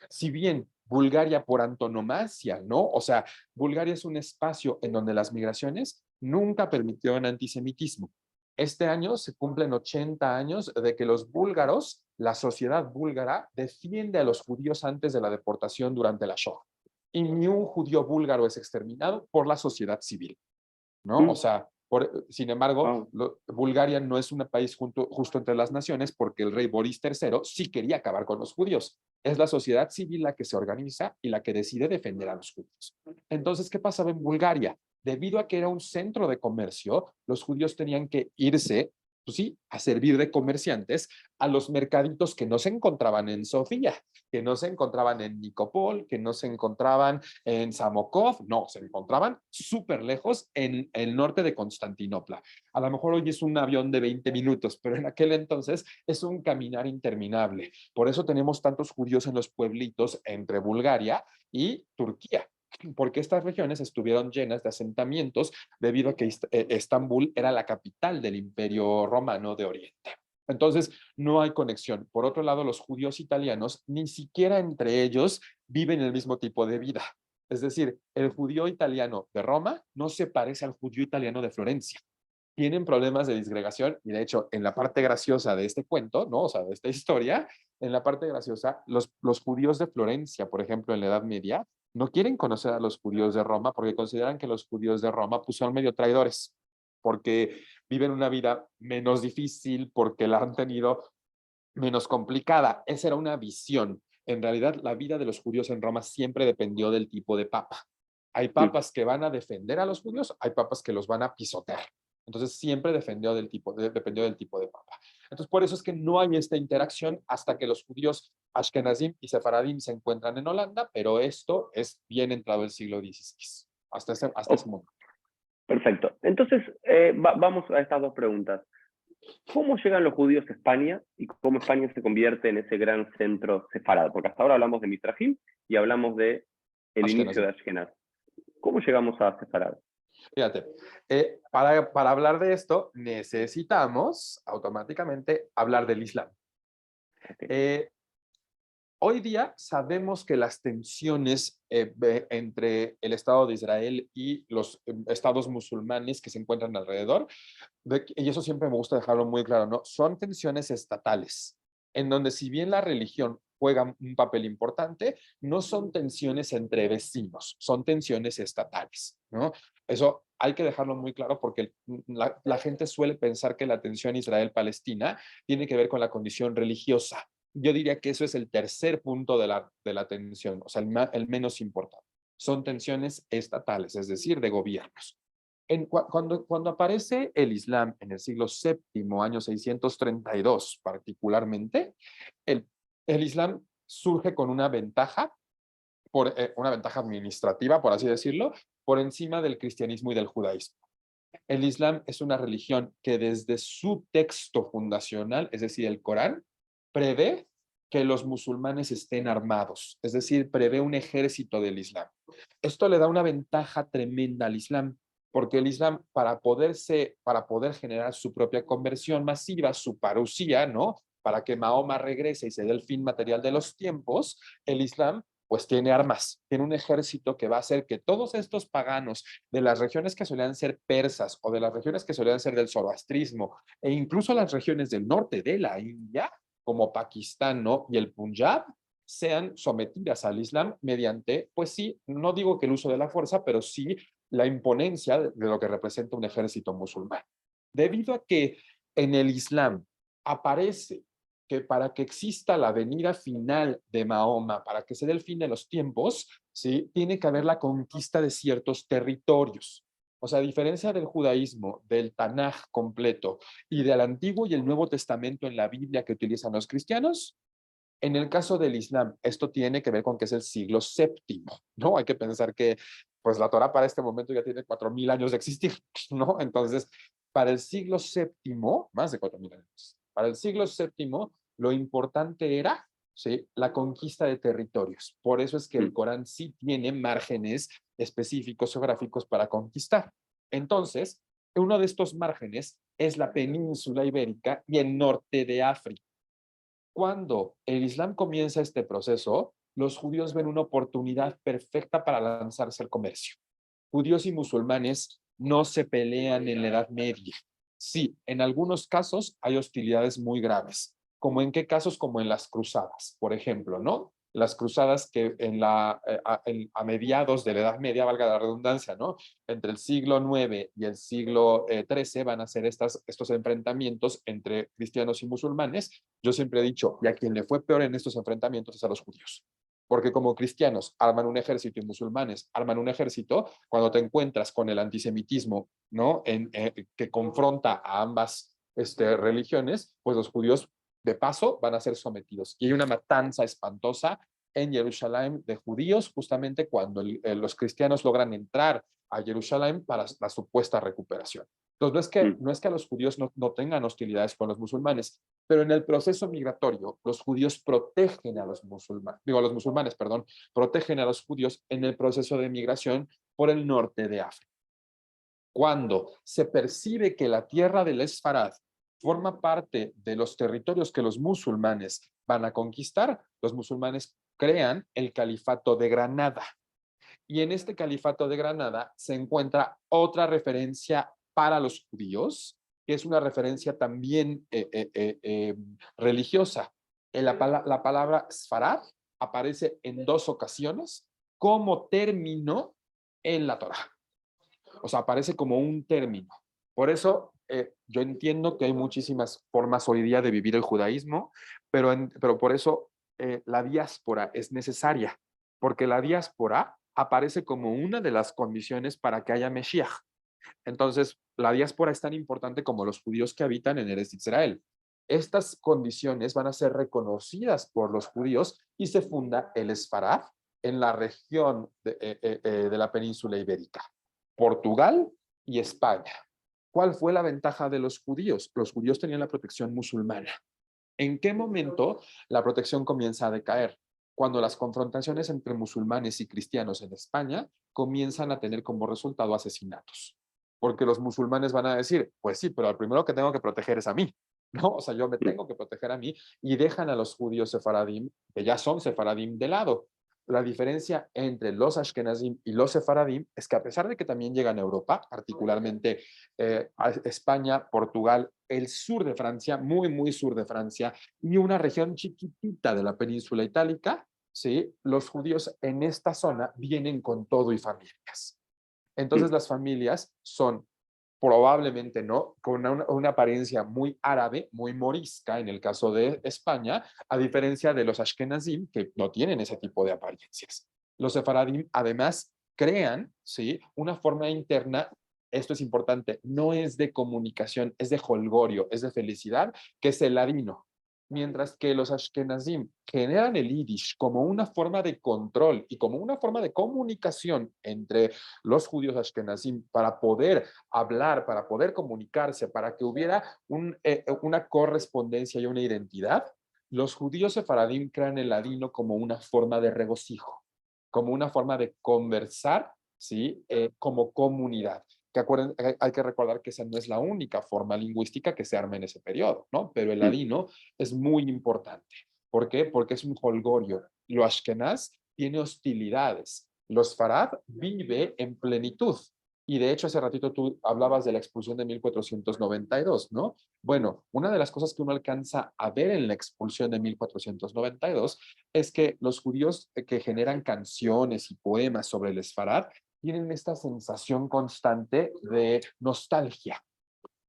Si bien Bulgaria por antonomasia, ¿no? O sea, Bulgaria es un espacio en donde las migraciones nunca permitieron antisemitismo. Este año se cumplen 80 años de que los búlgaros, la sociedad búlgara, defiende a los judíos antes de la deportación durante la Shoah. Y ni un judío búlgaro es exterminado por la sociedad civil, ¿no? O sea, sin embargo, Bulgaria no es un país justo entre las naciones porque el rey Boris III sí quería acabar con los judíos. Es la sociedad civil la que se organiza y la que decide defender a los judíos. Entonces, ¿qué pasaba en Bulgaria? Debido a que era un centro de comercio, los judíos tenían que irse pues sí, a servir de comerciantes a los mercaditos que no se encontraban en Sofía, que no se encontraban en Nicopol, que no se encontraban en Samokov, no, se encontraban súper lejos en el norte de Constantinopla. A lo mejor hoy es un avión de 20 minutos, pero en aquel entonces es un caminar interminable. Por eso tenemos tantos judíos en los pueblitos entre Bulgaria y Turquía, porque estas regiones estuvieron llenas de asentamientos debido a que Estambul era la capital del Imperio Romano de Oriente. Entonces, no hay conexión. Por otro lado, los judíos italianos, ni siquiera entre ellos viven el mismo tipo de vida. Es decir, el judío italiano de Roma no se parece al judío italiano de Florencia. Tienen problemas de disgregación y de hecho, en la parte graciosa de este cuento, ¿no? O sea, de esta historia, en la parte graciosa, los judíos de Florencia, por ejemplo, en la Edad Media, no quieren conocer a los judíos de Roma porque consideran que los judíos de Roma pues, son medio traidores, porque viven una vida menos difícil, porque la han tenido menos complicada. Esa era una visión. En realidad, la vida de los judíos en Roma siempre dependió del tipo de papa. Hay Mm. papas que van a defender a los judíos, hay papas que los van a pisotear. Entonces, siempre dependió del tipo de papa. Entonces, por eso es que no hay esta interacción hasta que los judíos Ashkenazim y Sefaradim se encuentran en Holanda, pero esto es bien entrado el siglo XVI, hasta ese Oh, momento. perfecto. Entonces, vamos a estas dos preguntas. ¿Cómo llegan los judíos a España y cómo España se convierte en ese gran centro sefarado? Porque hasta ahora hablamos de Mitrajim y hablamos de el inicio Ashkenazim. de Ashkenaz. ¿Cómo llegamos a sefarado? Fíjate, para hablar de esto necesitamos automáticamente hablar del Islam. Okay. Eh, Hoy día sabemos que las tensiones entre el Estado de Israel y los estados musulmanes que se encuentran alrededor, y eso siempre me gusta dejarlo muy claro, ¿no? Son tensiones estatales, en donde si bien la religión juega un papel importante, no son tensiones entre vecinos, son tensiones estatales, ¿no? Eso hay que dejarlo muy claro porque la gente suele pensar que la tensión Israel-Palestina tiene que ver con la condición religiosa. Yo diría que eso es el tercer punto de la tensión, o sea, el menos importante. Son tensiones estatales, es decir, de gobiernos. Cuando aparece el Islam en el siglo VII, año 632 particularmente, el, el Islam surge con una ventaja administrativa, por así decirlo, por encima del cristianismo y del judaísmo. El Islam es una religión que desde su texto fundacional, es decir, el Corán, prevé que los musulmanes estén armados, es decir, prevé un ejército del Islam. Esto le da una ventaja tremenda al Islam, porque el Islam, para poder generar su propia conversión masiva, su parusía, ¿no? Para que Mahoma regrese y se dé el fin material de los tiempos, el Islam pues tiene armas, tiene un ejército que va a hacer que todos estos paganos de las regiones que solían ser persas o de las regiones que solían ser del zoroastrismo e incluso las regiones del norte de la India, como Pakistán, ¿no? Y el Punjab, sean sometidas al Islam mediante, pues sí, no digo que el uso de la fuerza, pero sí la imponencia de lo que representa un ejército musulmán. Debido a que en el Islam aparece que para que exista la venida final de Mahoma, para que se dé el fin de los tiempos, ¿sí? Tiene que haber la conquista de ciertos territorios. O sea, a diferencia del judaísmo, del Tanaj completo y del Antiguo y el Nuevo Testamento en la Biblia que utilizan los cristianos, en el caso del Islam, esto tiene que ver con que es el siglo séptimo, ¿no? Hay que pensar que, pues, la Torá para este momento ya tiene 4000 años de existir, ¿no? Entonces, para el siglo séptimo, más de 4000 años, para el siglo séptimo, lo importante era, ¿sí? La conquista de territorios. Por eso es que el Mm. Corán sí tiene márgenes específicos geográficos para conquistar. Entonces, uno de estos márgenes es la península ibérica y el norte de África. Cuando el Islam comienza este proceso, los judíos ven una oportunidad perfecta para lanzarse al comercio. Judíos y musulmanes no se pelean en la Edad Media. Sí, en algunos casos hay hostilidades muy graves. ¿Como en qué casos? Como en las cruzadas, por ejemplo, ¿no? Las cruzadas que a mediados de la Edad Media, valga la redundancia, ¿no? Entre el siglo IX y el siglo XIII van a ser estos enfrentamientos entre cristianos y musulmanes. Yo siempre he dicho, y a quien le fue peor en estos enfrentamientos es a los judíos. Porque como cristianos arman un ejército y musulmanes arman un ejército, cuando te encuentras con el antisemitismo, ¿no? Que confronta a ambas religiones, pues los judíos de paso van a ser sometidos. Y hay una matanza espantosa en Jerusalén de judíos justamente cuando los cristianos logran entrar a Jerusalén para la supuesta recuperación. Entonces, Mm, no es que a los judíos no tengan hostilidades con los musulmanes, pero en el proceso migratorio, los judíos protegen a los musulmanes, digo, los musulmanes, perdón, protegen a los judíos en el proceso de migración por el norte de África. Cuando se percibe que la tierra del Esfarad forma parte de los territorios que los musulmanes van a conquistar, los musulmanes crean el califato de Granada. Y en este califato de Granada se encuentra otra referencia para los judíos, que es una referencia también religiosa. La palabra Sfarad aparece en 2 ocasiones como término en la Torá. O sea, aparece como un término. Por eso yo entiendo que hay muchísimas formas hoy día de vivir el judaísmo, pero por eso la diáspora es necesaria, porque la diáspora aparece como una de las condiciones para que haya Mesías. Entonces, la diáspora es tan importante como los judíos que habitan en Eretz Israel. Estas condiciones van a ser reconocidas por los judíos y se funda el Esfarad en la región de la península ibérica, Portugal y España. ¿Cuál fue la ventaja de los judíos? Los judíos tenían la protección musulmana. ¿En qué momento la protección comienza a decaer? Cuando las confrontaciones entre musulmanes y cristianos en España comienzan a tener como resultado asesinatos. Porque los musulmanes van a decir, pues sí, pero al primero que tengo que proteger es a mí, ¿no? O sea, yo me mm. tengo que proteger a mí y dejan a los judíos sefaradim, que ya son sefaradim, de lado. La diferencia entre los ashkenazim y los sefaradim es que a pesar de que también llegan a Europa, particularmente a España, Portugal, el sur de Francia, muy, muy sur de Francia, y una región chiquitita de la península itálica, ¿sí? Los judíos en esta zona vienen con todo y familias. Entonces Mm. las familias son probablemente no, con una apariencia muy árabe, muy morisca en el caso de España, a diferencia de los ashkenazim, que no tienen ese tipo de apariencias. Los sefaradim además crean, ¿sí?, una forma interna, esto es importante, no es de comunicación, es de holgorio, es de felicidad, que es el ladino. Mientras que los ashkenazim generan el yiddish como una forma de control y como una forma de comunicación entre los judíos ashkenazim para poder hablar, para poder comunicarse, para que hubiera una correspondencia y una identidad, los judíos sefaradim crean el ladino como una forma de regocijo, como una forma de conversar, ¿sí? Como comunidad. Que acuerden, hay que recordar que esa no es la única forma lingüística que se arma en ese periodo, ¿no? Pero el Mm. ladino es muy importante. ¿Por qué? Porque es un holgorio. Lo ashkenaz tiene hostilidades. Los farad vive en plenitud. Y de hecho, hace ratito tú hablabas de la expulsión de 1492, ¿no? Bueno, una de las cosas que uno alcanza a ver en la expulsión de 1492 es que los judíos que generan canciones y poemas sobre el Esfarad tienen esta sensación constante de nostalgia.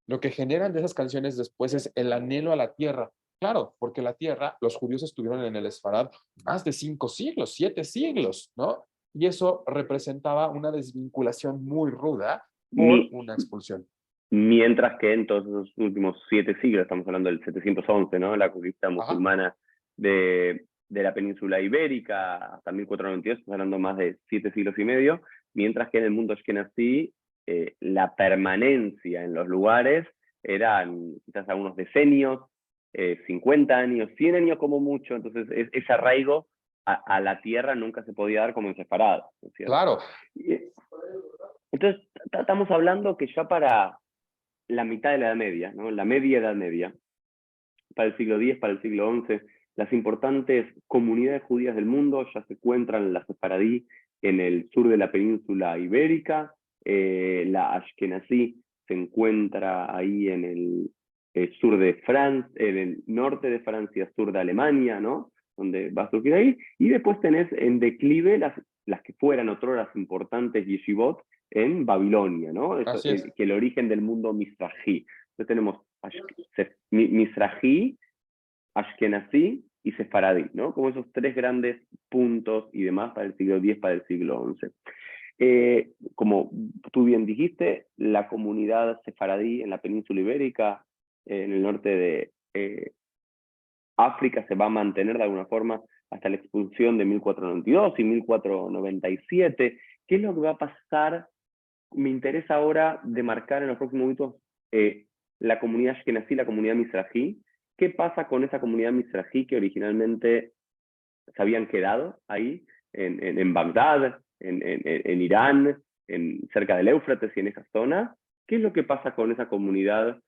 Lo que generan de esas canciones después es el anhelo a la tierra. Claro, porque la tierra, los judíos estuvieron en el Esfarad más de 5 siglos, 7 siglos, ¿no? Y eso representaba una desvinculación muy ruda por Mi- una expulsión. Mientras que en todos los últimos 7 siglos, estamos hablando del 711, ¿no? La conquista Ajá, musulmana de la península ibérica hasta 1492, estamos hablando más de 7 siglos y medio, mientras que en el mundo ashkenazí la permanencia en los lugares eran quizás algunos decenios, 50 años, 100 años como mucho, entonces ese arraigo a la tierra nunca se podía dar como en separado, ¿no es cierto? claro, Y, entonces, estamos hablando que ya para la mitad de la Edad Media, ¿no? La media Edad Media, para el siglo X, para el siglo XI, las importantes comunidades judías del mundo ya se encuentran las sefaradí en el sur de la península ibérica, la ashkenazí se encuentra ahí en el sur de Francia, en el norte de Francia, sur de Alemania, ¿no? Donde va a surgir ahí, y después tenés en declive las que fueran otroras importantes yeshivot en Babilonia, ¿no? así es. Que el origen del mundo mizrahi. Entonces tenemos Mizrahi, Ashkenazí y Sefaradí, ¿no? Como esos 3 grandes puntos y demás para el siglo X, para el siglo XI. Como tú bien dijiste, la comunidad sefaradí en la península ibérica en el norte de África se va a mantener de alguna forma hasta la expulsión de 1492 y 1497. ¿Qué es lo que va a pasar? Me interesa ahora demarcar en los próximos minutos la comunidad ashkenazí, la comunidad mizrají. ¿Qué pasa con esa comunidad mizrají que originalmente se habían quedado ahí, en Bagdad, en Irán, cerca del Éufrates y en esa zona? ¿Qué es lo que pasa con esa comunidad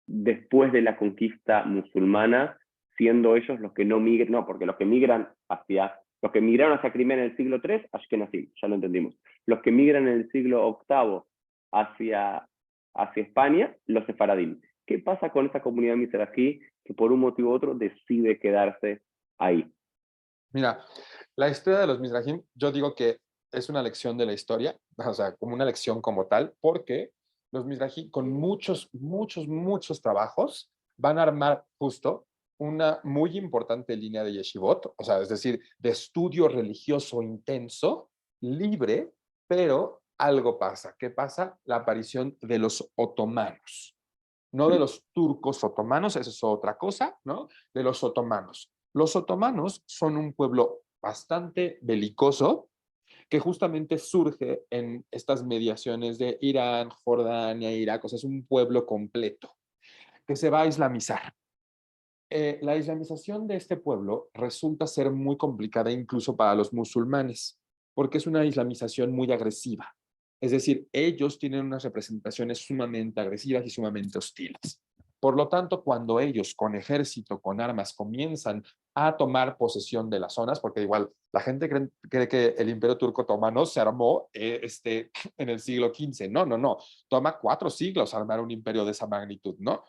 después de la conquista musulmana, siendo ellos los que no migran? No, porque los que migraron hacia Crimea en el siglo III, Ashkenazim, ya lo entendimos. Los que migran en el siglo VIII hacia España, los sefaradim. ¿Qué pasa con esa comunidad mizrají que por un motivo u otro decide quedarse ahí? Mira, la historia de los Mizrahim, yo digo que es una lección de la historia, o sea, como una lección como tal, porque los Mizrahim, con muchos trabajos, van a armar justo una muy importante línea de yeshivot, o sea, es decir, de estudio religioso intenso, libre, pero algo pasa. ¿Qué pasa? La aparición de los otomanos, no de los turcos otomanos, eso es otra cosa, ¿no? De los otomanos. Los otomanos son un pueblo bastante belicoso que justamente surge en estas mediaciones de Irán, Jordania, Irak, o sea, es un pueblo completo que se va a islamizar. La islamización de este pueblo resulta ser muy complicada incluso para los musulmanes, porque es una islamización muy agresiva. Es decir, ellos tienen unas representaciones sumamente agresivas y sumamente hostiles. Por lo tanto, cuando ellos con ejército, con armas, comienzan a tomar posesión de las zonas, porque igual la gente cree que el Imperio Turco Otomano se armó en el siglo XV. No, no, no. Toma 4 siglos armar un imperio de esa magnitud, ¿no?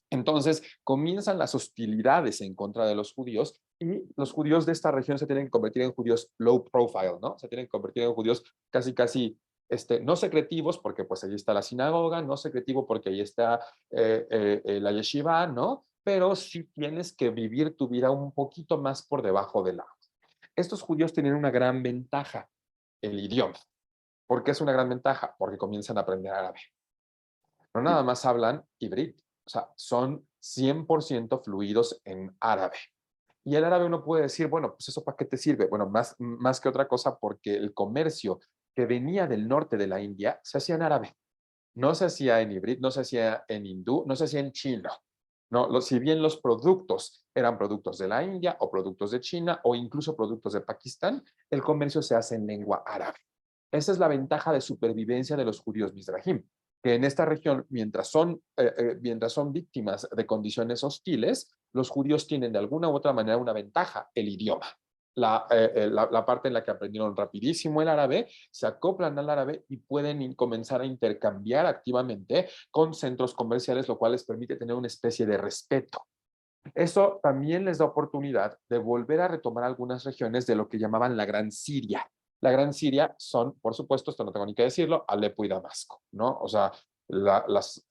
Entonces comienzan las hostilidades en contra de los judíos y los judíos de esta región se tienen que convertir en judíos low profile, ¿no? Se tienen que convertir en judíos casi, no secretivos, porque pues allí está la sinagoga, no secretivo porque ahí está la yeshiva, ¿no? Pero sí tienes que vivir tu vida un poquito más por debajo del agua. Estos judíos tienen una gran ventaja, el idioma. ¿Por qué es una gran ventaja? Porque comienzan a aprender árabe. No nada más hablan hibrid, o sea, son 100% fluidos en árabe. Y el árabe uno puede decir, bueno, pues eso ¿para qué te sirve? Bueno, más que otra cosa porque el comercio que venía del norte de la India se hacía en árabe. No se hacía en hibrid, no se hacía en hindú, no se hacía en chino. No, si bien los productos eran productos de la India o productos de China o incluso productos de Pakistán, el comercio se hace en lengua árabe. Esa es la ventaja de supervivencia de los judíos mizrahim, que en esta región, mientras son víctimas de condiciones hostiles, los judíos tienen de alguna u otra manera una ventaja, el idioma. La parte en la que aprendieron rapidísimo el árabe, se acoplan al árabe y pueden comenzar a intercambiar activamente con centros comerciales, lo cual les permite tener una especie de respeto. Eso también les da oportunidad de volver a retomar algunas regiones de lo que llamaban la Gran Siria. La Gran Siria son, por supuesto, esto no tengo ni que decirlo, Alepo y Damasco, ¿no? O sea, las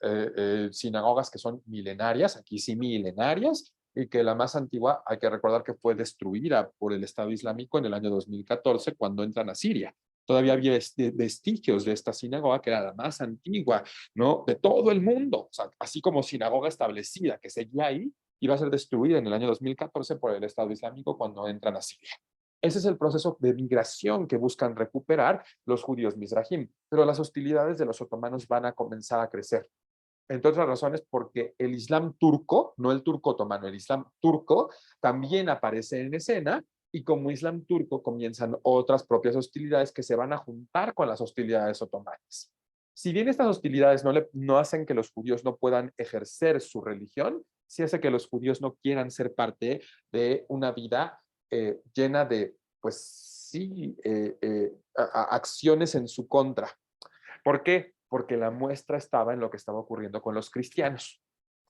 sinagogas que son milenarias, aquí sí milenarias, y que la más antigua, hay que recordar que fue destruida por el Estado Islámico en el año 2014 cuando entran a Siria. Todavía había vestigios de esta sinagoga que era la más antigua, ¿no? De todo el mundo, o sea, así como sinagoga establecida que seguía ahí, iba a ser destruida en el año 2014 por el Estado Islámico cuando entran a Siria. Ese es el proceso de migración que buscan recuperar los judíos mizrahim, pero las hostilidades de los otomanos van a comenzar a crecer. Entre otras razones, porque el Islam turco, no el turco otomano, el Islam turco también aparece en escena y como Islam turco comienzan otras propias hostilidades que se van a juntar con las hostilidades otomanas. Si bien estas hostilidades no hacen que los judíos no puedan ejercer su religión, sí hace que los judíos no quieran ser parte de una vida llena de, pues sí, acciones en su contra. ¿Por qué? Porque la muestra estaba en lo que estaba ocurriendo con los cristianos.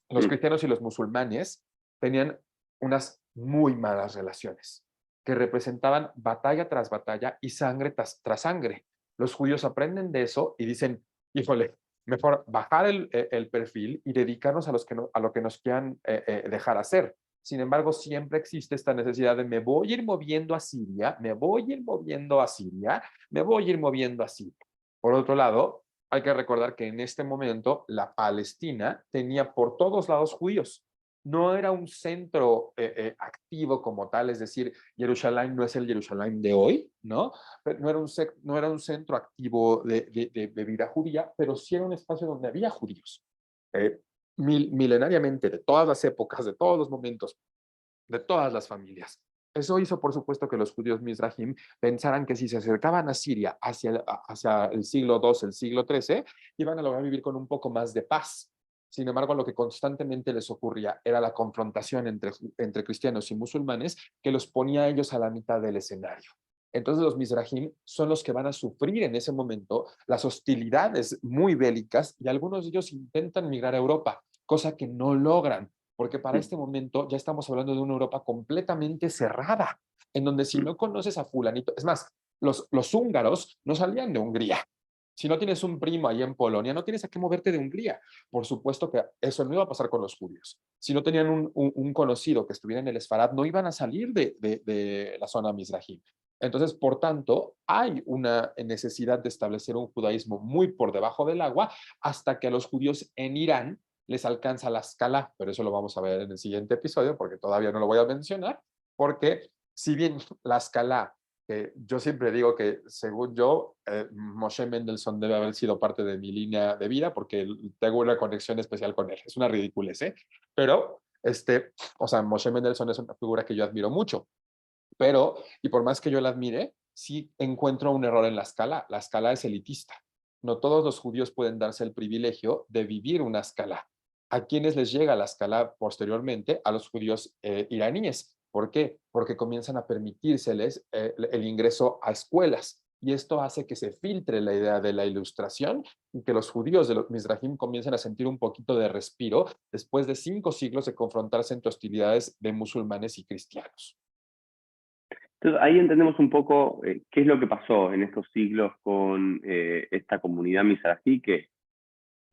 Los cristianos y los musulmanes tenían unas muy malas relaciones que representaban batalla tras batalla y sangre tras sangre. Los judíos aprenden de eso y dicen, híjole, mejor bajar el perfil y dedicarnos a lo que nos quieran dejar hacer. Sin embargo, siempre existe esta necesidad de me voy a ir moviendo a Siria, me voy a ir moviendo a Siria, me voy a ir moviendo a Siria. Por otro lado, Hay que recordar que en este momento la Palestina tenía por todos lados judíos. No era un centro activo como tal, es decir, Jerusalén no es el Jerusalén de hoy, ¿no? Pero no era un centro activo de vida judía, pero sí era un espacio donde había judíos. Eh, Milenariamente, de todas las épocas, de todos los momentos, de todas las familias. Eso hizo, por supuesto, que los judíos Mizrahim pensaran que si se acercaban a Siria hacia el siglo II, el siglo XIII, iban a lograr vivir con un poco más de paz. Sin embargo, lo que constantemente les ocurría era la confrontación entre cristianos y musulmanes que los ponía a ellos a la mitad del escenario. Entonces los Mizrahim son los que van a sufrir en ese momento las hostilidades muy bélicas y algunos de ellos intentan migrar a Europa, cosa que no logran porque para este momento ya estamos hablando de una Europa completamente cerrada, en donde si no conoces a fulanito, es más, los húngaros no salían de Hungría. Si no tienes un primo ahí en Polonia, no tienes a qué moverte de Hungría. Por supuesto que eso no iba a pasar con los judíos. Si no tenían un conocido que estuviera en el Esfarad, no iban a salir de la zona Mizrahi. Entonces, por tanto, hay una necesidad de establecer un judaísmo muy por debajo del agua hasta que a los judíos en Irán les alcanza la escala, pero eso lo vamos a ver en el siguiente episodio porque todavía no lo voy a mencionar, porque si bien la escala, yo siempre digo que según yo, Moshe Mendelssohn debe haber sido parte de mi línea de vida porque tengo una conexión especial con él, es una ridiculez, ¿eh? Pero, o sea, Moshe Mendelssohn es una figura que yo admiro mucho, pero, y por más que yo la admire, sí encuentro un error en la escala es elitista. No todos los judíos pueden darse el privilegio de vivir una escala. ¿A quienes les llega la escala posteriormente? A los judíos iraníes. ¿Por qué? Porque comienzan a permitírseles el ingreso a escuelas. Y esto hace que se filtre la idea de la ilustración y que los judíos de los Mizrahim comiencen a sentir un poquito de respiro después de 5 siglos de confrontarse entre hostilidades de musulmanes y cristianos. Entonces, ahí entendemos un poco qué es lo que pasó en estos siglos con esta comunidad mizrahi que,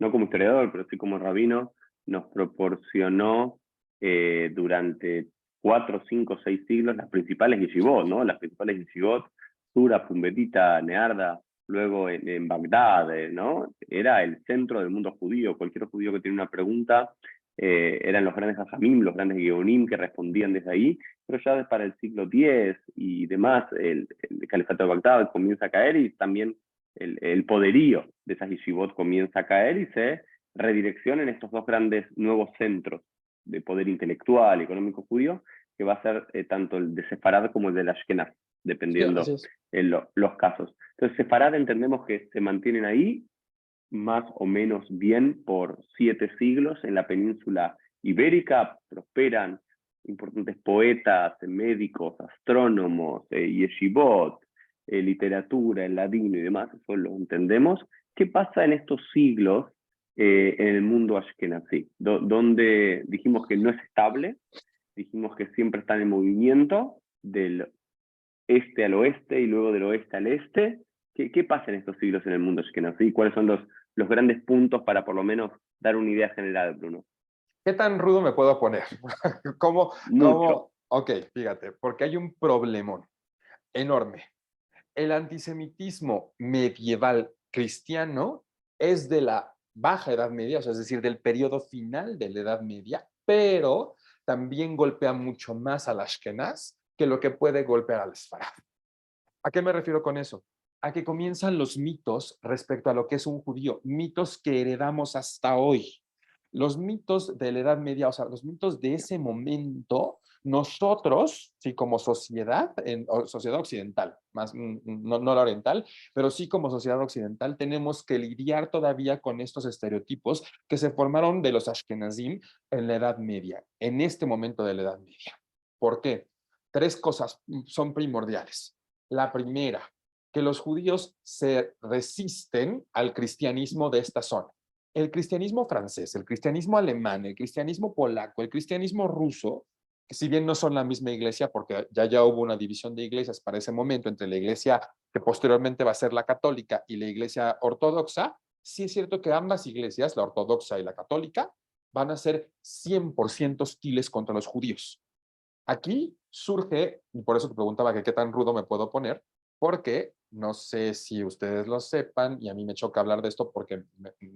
no como historiador, pero sí como rabino, nos proporcionó durante 4, 5, 6 siglos las principales yeshivot, ¿no? Las principales yeshivot, Sura, Pumbedita, Nearda, luego en Bagdad, ¿no? Era el centro del mundo judío. Cualquier judío que tiene una pregunta, eran los grandes hajamim, los grandes geonim que respondían desde ahí, pero ya para el siglo X y demás, el califato de Bagdad comienza a caer y también el poderío de esas yeshivot comienza a caer y se redireccionan estos dos grandes nuevos centros de poder intelectual y económico judío, que va a ser tanto el de Sefarad como el de Ashkenaz, Sí, así dependiendo es. los casos. Entonces, Sefarad entendemos que se mantienen ahí más o menos bien por 7 siglos en la península ibérica, prosperan importantes poetas, médicos, astrónomos, yeshivot, literatura, el ladino y demás, eso lo entendemos. ¿Qué pasa en estos siglos en el mundo ashkenazí? Donde dijimos que no es estable, dijimos que siempre está en movimiento del este al oeste y luego del oeste al este. ¿Qué pasa en estos siglos en el mundo ashkenazí? ¿Cuáles son los grandes puntos para por lo menos dar una idea general, Bruno? ¿Qué tan rudo me puedo poner? ¿Cómo, Mucho. cómo? Ok, fíjate, porque hay un problemón enorme. El antisemitismo medieval cristiano es de la baja Edad Media, o sea, es decir, del periodo final de la Edad Media, pero también golpea mucho más al Ashkenaz que lo que puede golpear al Sfarad. ¿A qué me refiero con eso? A que comienzan los mitos respecto a lo que es un judío, mitos que heredamos hasta hoy. Los mitos de la Edad Media, o sea, los mitos de ese momento, nosotros, sí, como sociedad, sociedad occidental, más no la oriental, pero sí como sociedad occidental, tenemos que lidiar todavía con estos estereotipos que se formaron de los Ashkenazim en la Edad Media, en este momento de la Edad Media. ¿Por qué? 3 cosas son primordiales. La primera, que los judíos se resisten al cristianismo de esta zona. El cristianismo francés, el cristianismo alemán, el cristianismo polaco, el cristianismo ruso, que si bien no son la misma iglesia, porque ya hubo una división de iglesias para ese momento entre la iglesia que posteriormente va a ser la católica y la iglesia ortodoxa, sí es cierto que ambas iglesias, la ortodoxa y la católica, van a ser 100% hostiles contra los judíos. Aquí surge, y por eso te preguntaba que qué tan rudo me puedo poner, porque no sé si ustedes lo sepan, y a mí me choca hablar de esto porque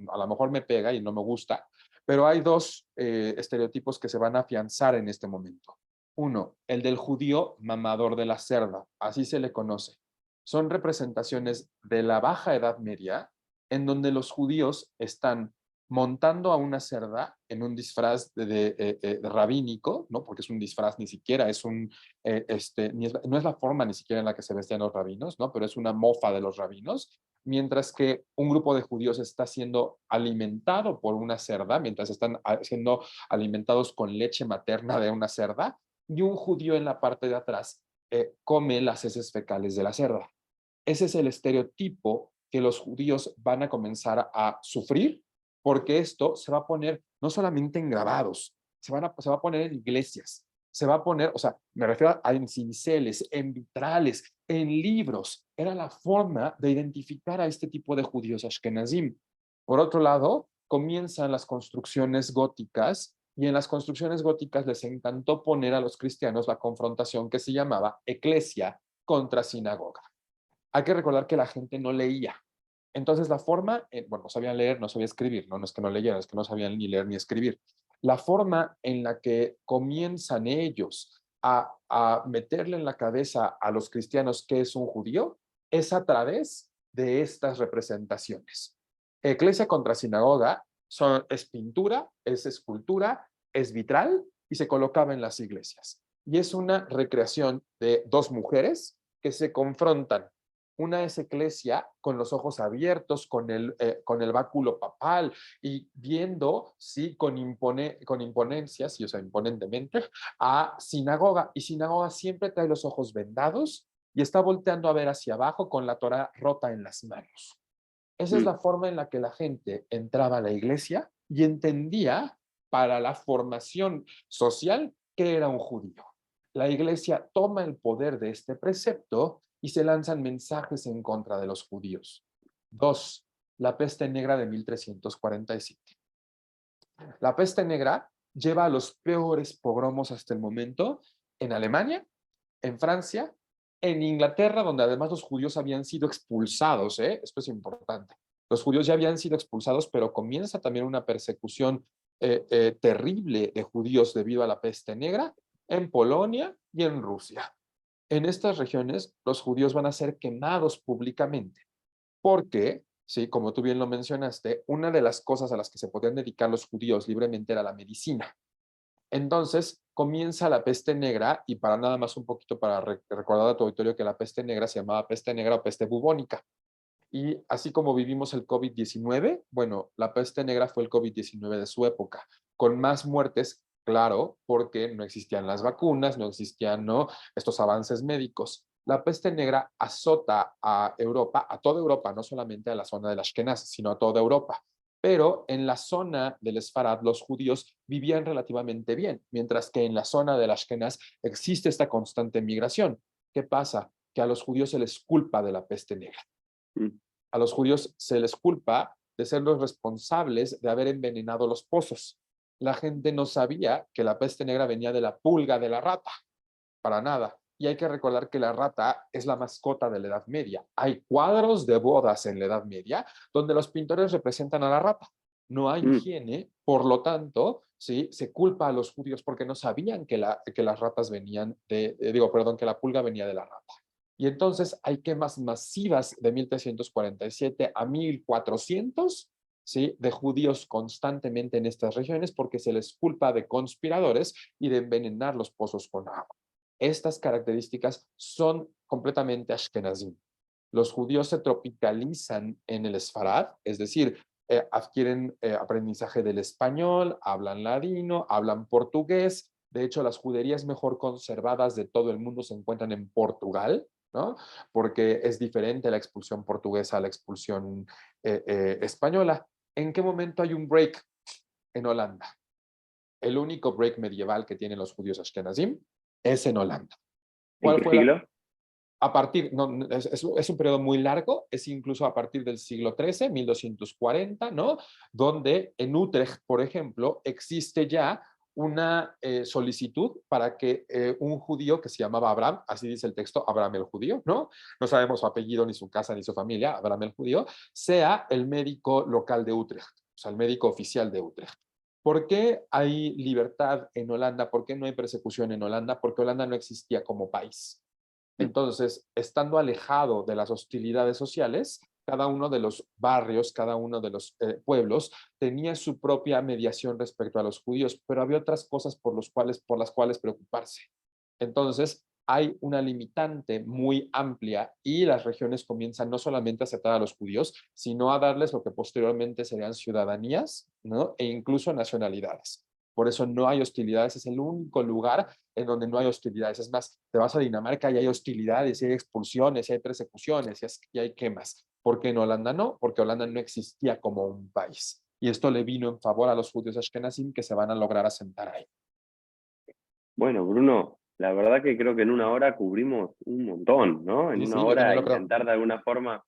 a lo mejor me pega y no me gusta, pero hay dos estereotipos que se van a afianzar en este momento. Uno, el del judío mamador de la cerda, así se le conoce. Son representaciones de la Baja Edad Media en donde los judíos están montando a una cerda en un disfraz de rabínico, ¿no? Porque es un disfraz, ni siquiera es un, no es la forma ni siquiera en la que se vestían los rabinos, ¿no? Pero es una mofa de los rabinos, mientras que un grupo de judíos está siendo alimentado por una cerda, mientras están siendo alimentados con leche materna de una cerda, y un judío en la parte de atrás come las heces fecales de la cerda. Ese es el estereotipo que los judíos van a comenzar a sufrir, porque esto se va a poner no solamente en grabados, se va a poner en iglesias, se va a poner, o sea, me refiero a en cinceles, en vitrales, en libros. Era la forma de identificar a este tipo de judíos ashkenazim. Por otro lado, comienzan las construcciones góticas y en las construcciones góticas les encantó poner a los cristianos la confrontación que se llamaba eclesia contra sinagoga. Hay que recordar que la gente no leía. Entonces la forma, bueno, no sabían leer, no sabían escribir, ¿no? No es que no leyeran, es que no sabían ni leer ni escribir. La forma en la que comienzan ellos a meterle en la cabeza a los cristianos que es un judío es a través de estas representaciones. Eclesia contra sinagoga es pintura, es escultura, es vitral y se colocaba en las iglesias. Y es una recreación de dos mujeres que se confrontan. Una es eclesia con los ojos abiertos, con el báculo papal y viendo, sí, con imponencia, sí, o sea, imponentemente, a sinagoga. Y sinagoga siempre trae los ojos vendados y está volteando a ver hacia abajo con la Torá rota en las manos. Esa es Mm. la forma en la que la gente entraba a la iglesia y entendía para la formación social que era un judío. La iglesia toma el poder de este precepto y se lanzan mensajes en contra de los judíos. Dos, la peste negra de 1347. La peste negra lleva a los peores pogromos hasta el momento en Alemania, en Francia, en Inglaterra, donde además los judíos habían sido expulsados, ¿eh? Esto es importante. Los judíos ya habían sido expulsados, pero comienza también una persecución terrible de judíos debido a la peste negra en Polonia y en Rusia. En estas regiones, los judíos van a ser quemados públicamente, porque, sí, como tú bien lo mencionaste, una de las cosas a las que se podían dedicar los judíos libremente era la medicina. Entonces comienza la peste negra y para nada más un poquito para recordar a tu auditorio que la peste negra se llamaba peste negra o peste bubónica. Y así como vivimos el COVID-19, bueno, la peste negra fue el COVID-19 de su época, con más muertes, claro, porque no existían las vacunas, no existían, ¿no?, estos avances médicos. La peste negra azota a Europa, a toda Europa, no solamente a la zona de las Ashkenaz, sino a toda Europa. Pero en la zona del Esfarad los judíos vivían relativamente bien, mientras que en la zona del Ashkenaz existe esta constante migración. ¿Qué pasa? Que a los judíos se les culpa de la peste negra. Mm. A los judíos se les culpa de ser los responsables de haber envenenado los pozos. La gente no sabía que la peste negra venía de la pulga de la rata, para nada. Y hay que recordar que la rata es la mascota de la Edad Media. Hay cuadros de bodas en la Edad Media donde los pintores representan a la rata. No hay Mm. higiene, por lo tanto, ¿sí?, se culpa a los judíos porque no sabían que las ratas venían perdón, que la pulga venía de la rata. Y entonces hay quemas masivas de 1347 a 1400, ¿sí?, de judíos constantemente en estas regiones porque se les culpa de conspiradores y de envenenar los pozos con agua. Estas características son completamente ashkenazim. Los judíos se tropicalizan en el Esfarad, es decir, adquieren aprendizaje del español, hablan ladino, hablan portugués. De hecho, las juderías mejor conservadas de todo el mundo se encuentran en Portugal, ¿no?, porque es diferente la expulsión portuguesa a la expulsión española. ¿En qué momento hay un break? En Holanda. El único break medieval que tienen los judíos ashkenazim es en Holanda. ¿En ¿Cuál qué fue la? siglo? A partir, no, es un periodo muy largo, es incluso a partir del siglo XIII, 1240, ¿no? Donde en Utrecht, por ejemplo, existe ya una solicitud para que un judío que se llamaba Abraham, así dice el texto, Abraham el judío, ¿no? No sabemos su apellido, ni su casa, ni su familia, Abraham el judío, sea el médico local de Utrecht, o sea, el médico oficial de Utrecht. ¿Por qué hay libertad en Holanda? ¿Por qué no hay persecución en Holanda? Porque Holanda no existía como país. Entonces, estando alejado de las hostilidades sociales, cada uno de los barrios, cada uno de los pueblos tenía su propia mediación respecto a los judíos, pero había otras cosas por las cuales preocuparse. Entonces, hay una limitante muy amplia y las regiones comienzan no solamente a aceptar a los judíos, sino a darles lo que posteriormente serían ciudadanías, ¿no? E incluso nacionalidades. Por eso no hay hostilidades, es el único lugar en donde no hay hostilidades. Es más, te vas a Dinamarca y hay hostilidades, y hay expulsiones, y hay persecuciones, y hay quemas. ¿Por qué en Holanda no? Porque Holanda no existía como un país. Y esto le vino en favor a los judíos ashkenazim que se van a lograr asentar ahí. Bueno, Bruno, la verdad que creo que en una hora cubrimos un montón, ¿no? En Sí, una sí, yo también hora lo creo. intentar de alguna forma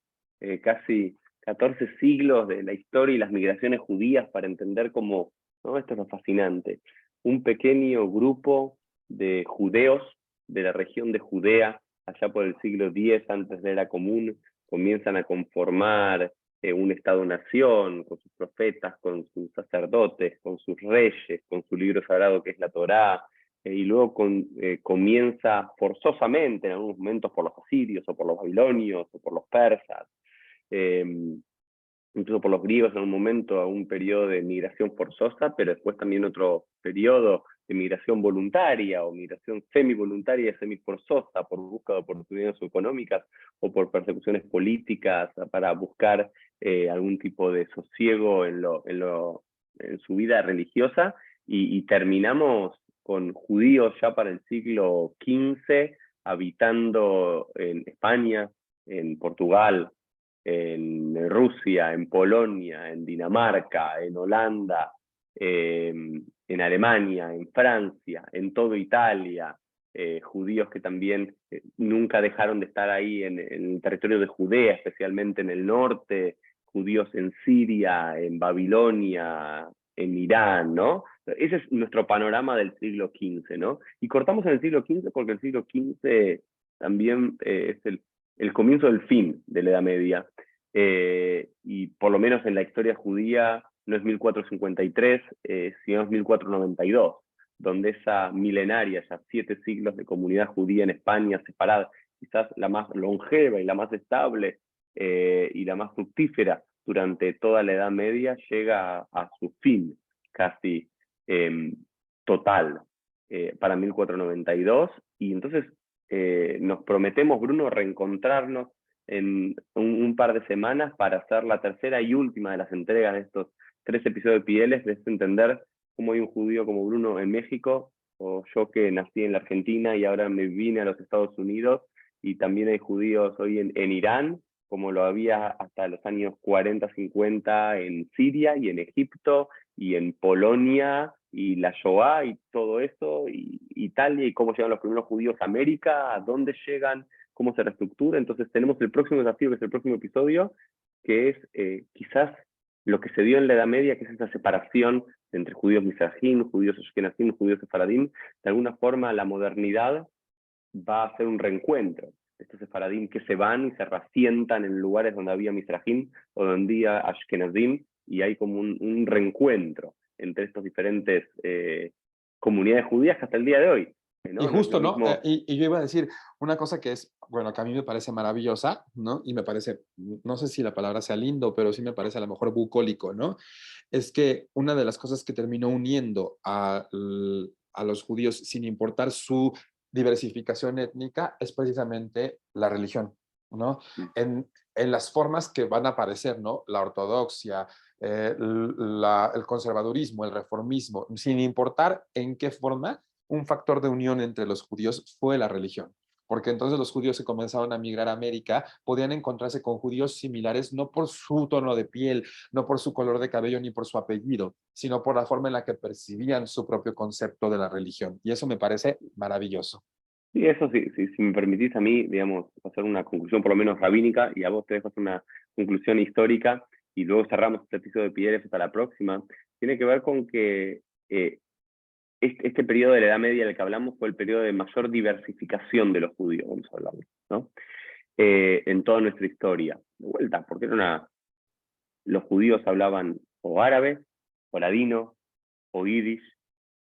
casi 14 siglos de la historia y las migraciones judías para entender cómo, ¿no? Esto es lo fascinante. Un pequeño grupo de judeos de la región de Judea, allá por el siglo X antes de la Era Común, comienzan a conformar un Estado-nación, con sus profetas, con sus sacerdotes, con sus reyes, con su libro sagrado que es la Torá, y luego comienza forzosamente en algunos momentos por los asirios o por los babilonios o por los persas, eh, incluso por los griegos en un momento, a un periodo de migración forzosa, pero después también otro periodo de migración voluntaria o migración semi-voluntaria y semi-forzosa por búsqueda de oportunidades económicas o por persecuciones políticas para buscar algún tipo de sosiego en su vida religiosa y terminamos con judíos ya para el siglo XV habitando en España, en Portugal, en Rusia, en Polonia, en Dinamarca, en Holanda, en Alemania, en Francia, en toda Italia, judíos que también nunca dejaron de estar ahí en el territorio de Judea, especialmente en el norte, judíos en Siria, en Babilonia, en Irán, ¿no? Ese es nuestro panorama del siglo XV, ¿no? Y cortamos en el siglo XV porque el siglo XV también es el comienzo del fin de la Edad Media. Y por lo menos en la historia judía no es 1453, sino es 1492, donde esa milenaria, ya 7 siglos de comunidad judía en España separada, quizás la más longeva y la más estable y la más fructífera durante toda la Edad Media, llega a su fin casi eh, total para 1492. Y entonces nos prometemos, Bruno, reencontrarnos en un par de semanas para hacer la tercera y última de las entregas de estos 3 episodios de Pieles, de entender cómo hay un judío como Bruno en México, o yo que nací en la Argentina y ahora me vine a los Estados Unidos, y también hay judíos hoy en Irán, como lo había hasta los años 40, 50 en Siria y en Egipto y en Polonia y la Shoah y todo eso, y Italia y cómo llegan los primeros judíos a América, a dónde llegan, cómo se reestructura. Entonces tenemos el próximo desafío, que es el próximo episodio, que es quizás lo que se dio en la Edad Media, que es esa separación entre judíos mizrahim, judíos ashkenazim, judíos sefaradim. De alguna forma la modernidad va a ser un reencuentro de estos sefaradim que se van y se rasientan en lugares donde había mizrahim o donde había ashkenazim, y hay como un reencuentro entre estos diferentes comunidades judías que hasta el día de hoy, Y ¿no? No es lo justo, ¿no? mismo. Y yo iba a decir una cosa que es, bueno, que a mí me parece maravillosa, ¿no? Y me parece, no sé si la palabra sea lindo, pero sí me parece a lo mejor bucólico, ¿no? Es que una de las cosas que terminó uniendo a los judíos, sin importar su diversificación étnica, es precisamente la religión, ¿no? En las formas que van a aparecer, ¿no? La ortodoxia, el conservadurismo, el reformismo, sin importar en qué forma, un factor de unión entre los judíos fue la religión, porque entonces los judíos que comenzaron a migrar a América podían encontrarse con judíos similares no por su tono de piel, no por su color de cabello ni por su apellido, sino por la forma en la que percibían su propio concepto de la religión. Y eso me parece maravilloso. Sí, eso sí, si me permitís a mí, digamos, hacer una conclusión por lo menos rabínica, y a vos te dejo hacer una conclusión histórica, y luego cerramos este episodio de Piedras hasta la próxima, tiene que ver con que este periodo de la Edad Media del que hablamos fue el periodo de mayor diversificación de los judíos, vamos a hablar, ¿no? En toda nuestra historia. De vuelta, porque los judíos hablaban o árabe, o ladino, o yiddish,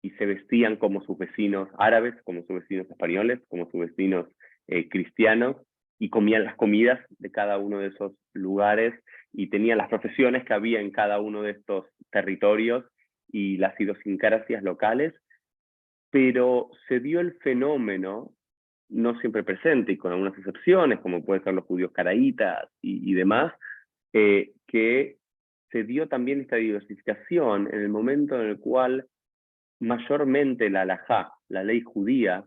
y se vestían como sus vecinos árabes, como sus vecinos españoles, como sus vecinos cristianos, y comían las comidas de cada uno de esos lugares, y tenían las profesiones que había en cada uno de estos territorios, y las idiosincrasias locales, pero se dio el fenómeno, no siempre presente, y con algunas excepciones, como pueden ser los judíos caraítas y demás, que se dio también esta diversificación en el momento en el cual mayormente la halajá, la ley judía,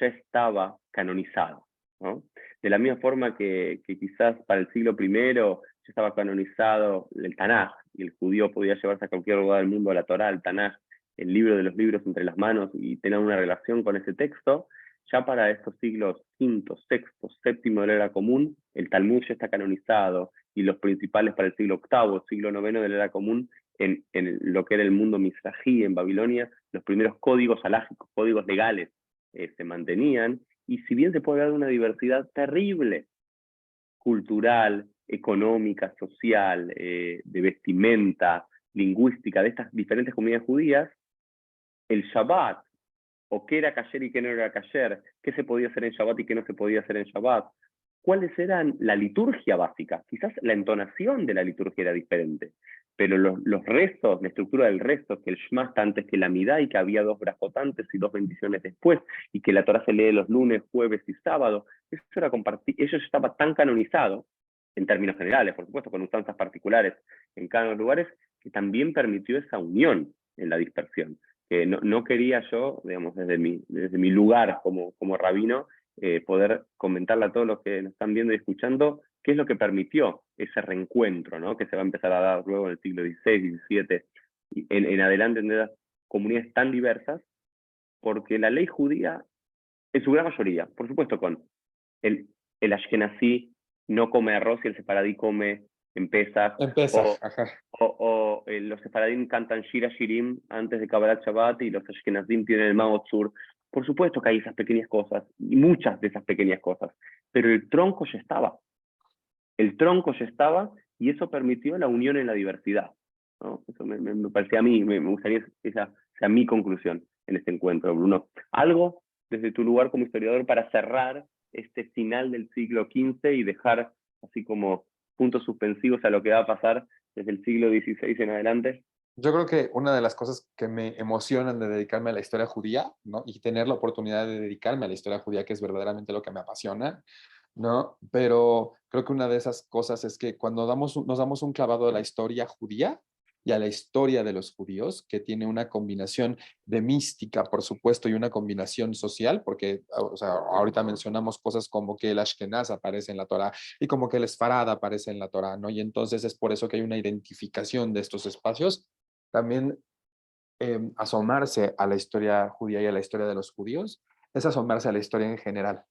ya estaba canonizada, ¿no? De la misma forma que quizás para el siglo I ya estaba canonizado el Tanaj, y el judío podía llevarse a cualquier lugar del mundo la Torá, el Tanaj, el libro de los libros entre las manos, y tener una relación con ese texto. Ya para estos siglos V, VI, VII de la era común, el Talmud ya está canonizado, y los principales para el siglo VIII, siglo IX de la era común, en lo que era el mundo mizrají, en Babilonia, los primeros códigos halágicos, códigos legales, se mantenían, y si bien se puede hablar de una diversidad terrible, cultural, económica, social, de vestimenta, lingüística, de estas diferentes comunidades judías, el Shabbat, o qué era kasher y qué no era kasher, qué se podía hacer en Shabbat y qué no se podía hacer en Shabbat, cuáles eran la liturgia básica. Quizás la entonación de la liturgia era diferente, pero los restos, la estructura del resto, que el Shema está antes que la Midá, y que había 2 brajotantes y 2 bendiciones después, y que la Torá se lee los lunes, jueves y sábado, eso era eso estaba tan canonizado, en términos generales, por supuesto, con usanzas particulares en cada uno de los lugares, que también permitió esa unión en la dispersión. Que no quería yo, digamos, desde mi lugar como rabino, poder comentarle a todos los que nos están viendo y escuchando qué es lo que permitió ese reencuentro, ¿no? Que se va a empezar a dar luego en el siglo XVI, XVII, en adelante, en las comunidades tan diversas, porque la ley judía, en su gran mayoría, por supuesto, con el ashkenazí no come arroz y el sefaradí come en Pesach, Empieza, o ajá. los sefaradim cantan Shira Shirim antes de Kabbalat Shabbat, y los ashkenazim tienen el Ma'ot Zur. Por supuesto que hay esas pequeñas cosas, y muchas de esas pequeñas cosas, pero el tronco ya estaba. El tronco ya estaba, y eso permitió la unión en la diversidad, ¿no? Eso me parecía a mí, me gustaría que esa sea mi conclusión en este encuentro, Bruno. Algo desde tu lugar como historiador para cerrar este final del siglo XV y dejar así como puntos suspensivos a lo que va a pasar desde el siglo XVI en adelante. Yo creo que una de las cosas que me emocionan de dedicarme a la historia judía, ¿no? Y tener la oportunidad de dedicarme a la historia judía, que es verdaderamente lo que me apasiona, ¿no? Pero creo que una de esas cosas es que cuando nos damos un clavado a la historia judía y a la historia de los judíos, que tiene una combinación de mística, por supuesto, y una combinación social, porque, o sea, ahorita mencionamos cosas como que el Ashkenaz aparece en la Torá y como que el Esfarad aparece en la Torá, ¿no? Y entonces es por eso que hay una identificación de estos espacios. También asomarse a la historia judía y a la historia de los judíos es asomarse a la historia en general,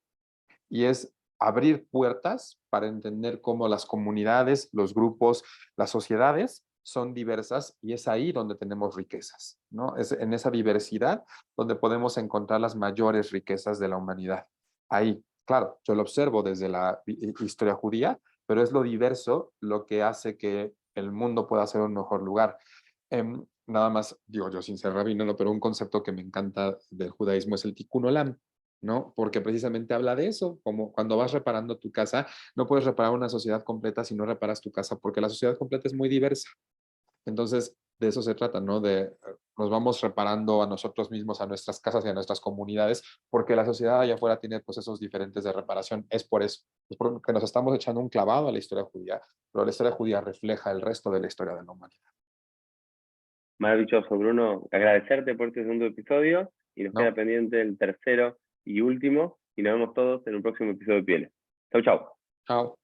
y es abrir puertas para entender cómo las comunidades, los grupos, las sociedades son diversas, y es ahí donde tenemos riquezas, ¿no? Es en esa diversidad donde podemos encontrar las mayores riquezas de la humanidad. Ahí, claro, yo lo observo desde la historia judía, pero es lo diverso lo que hace que el mundo pueda ser un mejor lugar. Nada más, digo yo sin ser rabino, ¿no? Pero un concepto que me encanta del judaísmo es el tikkun olam, ¿no? Porque precisamente habla de eso, como cuando vas reparando tu casa, no puedes reparar una sociedad completa si no reparas tu casa, porque la sociedad completa es muy diversa. Entonces, de eso se trata, ¿no? Nos vamos reparando a nosotros mismos, a nuestras casas y a nuestras comunidades, porque la sociedad allá afuera tiene procesos diferentes de reparación. Es por eso, es porque nos estamos echando un clavado a la historia judía, pero la historia judía refleja el resto de la historia de la humanidad, Maravilloso, Bruno. Agradecerte por este segundo episodio, y nos queda ¿no? pendiente el tercero y último, y nos vemos todos en un próximo episodio de Pieles. Chau, chau. Chao.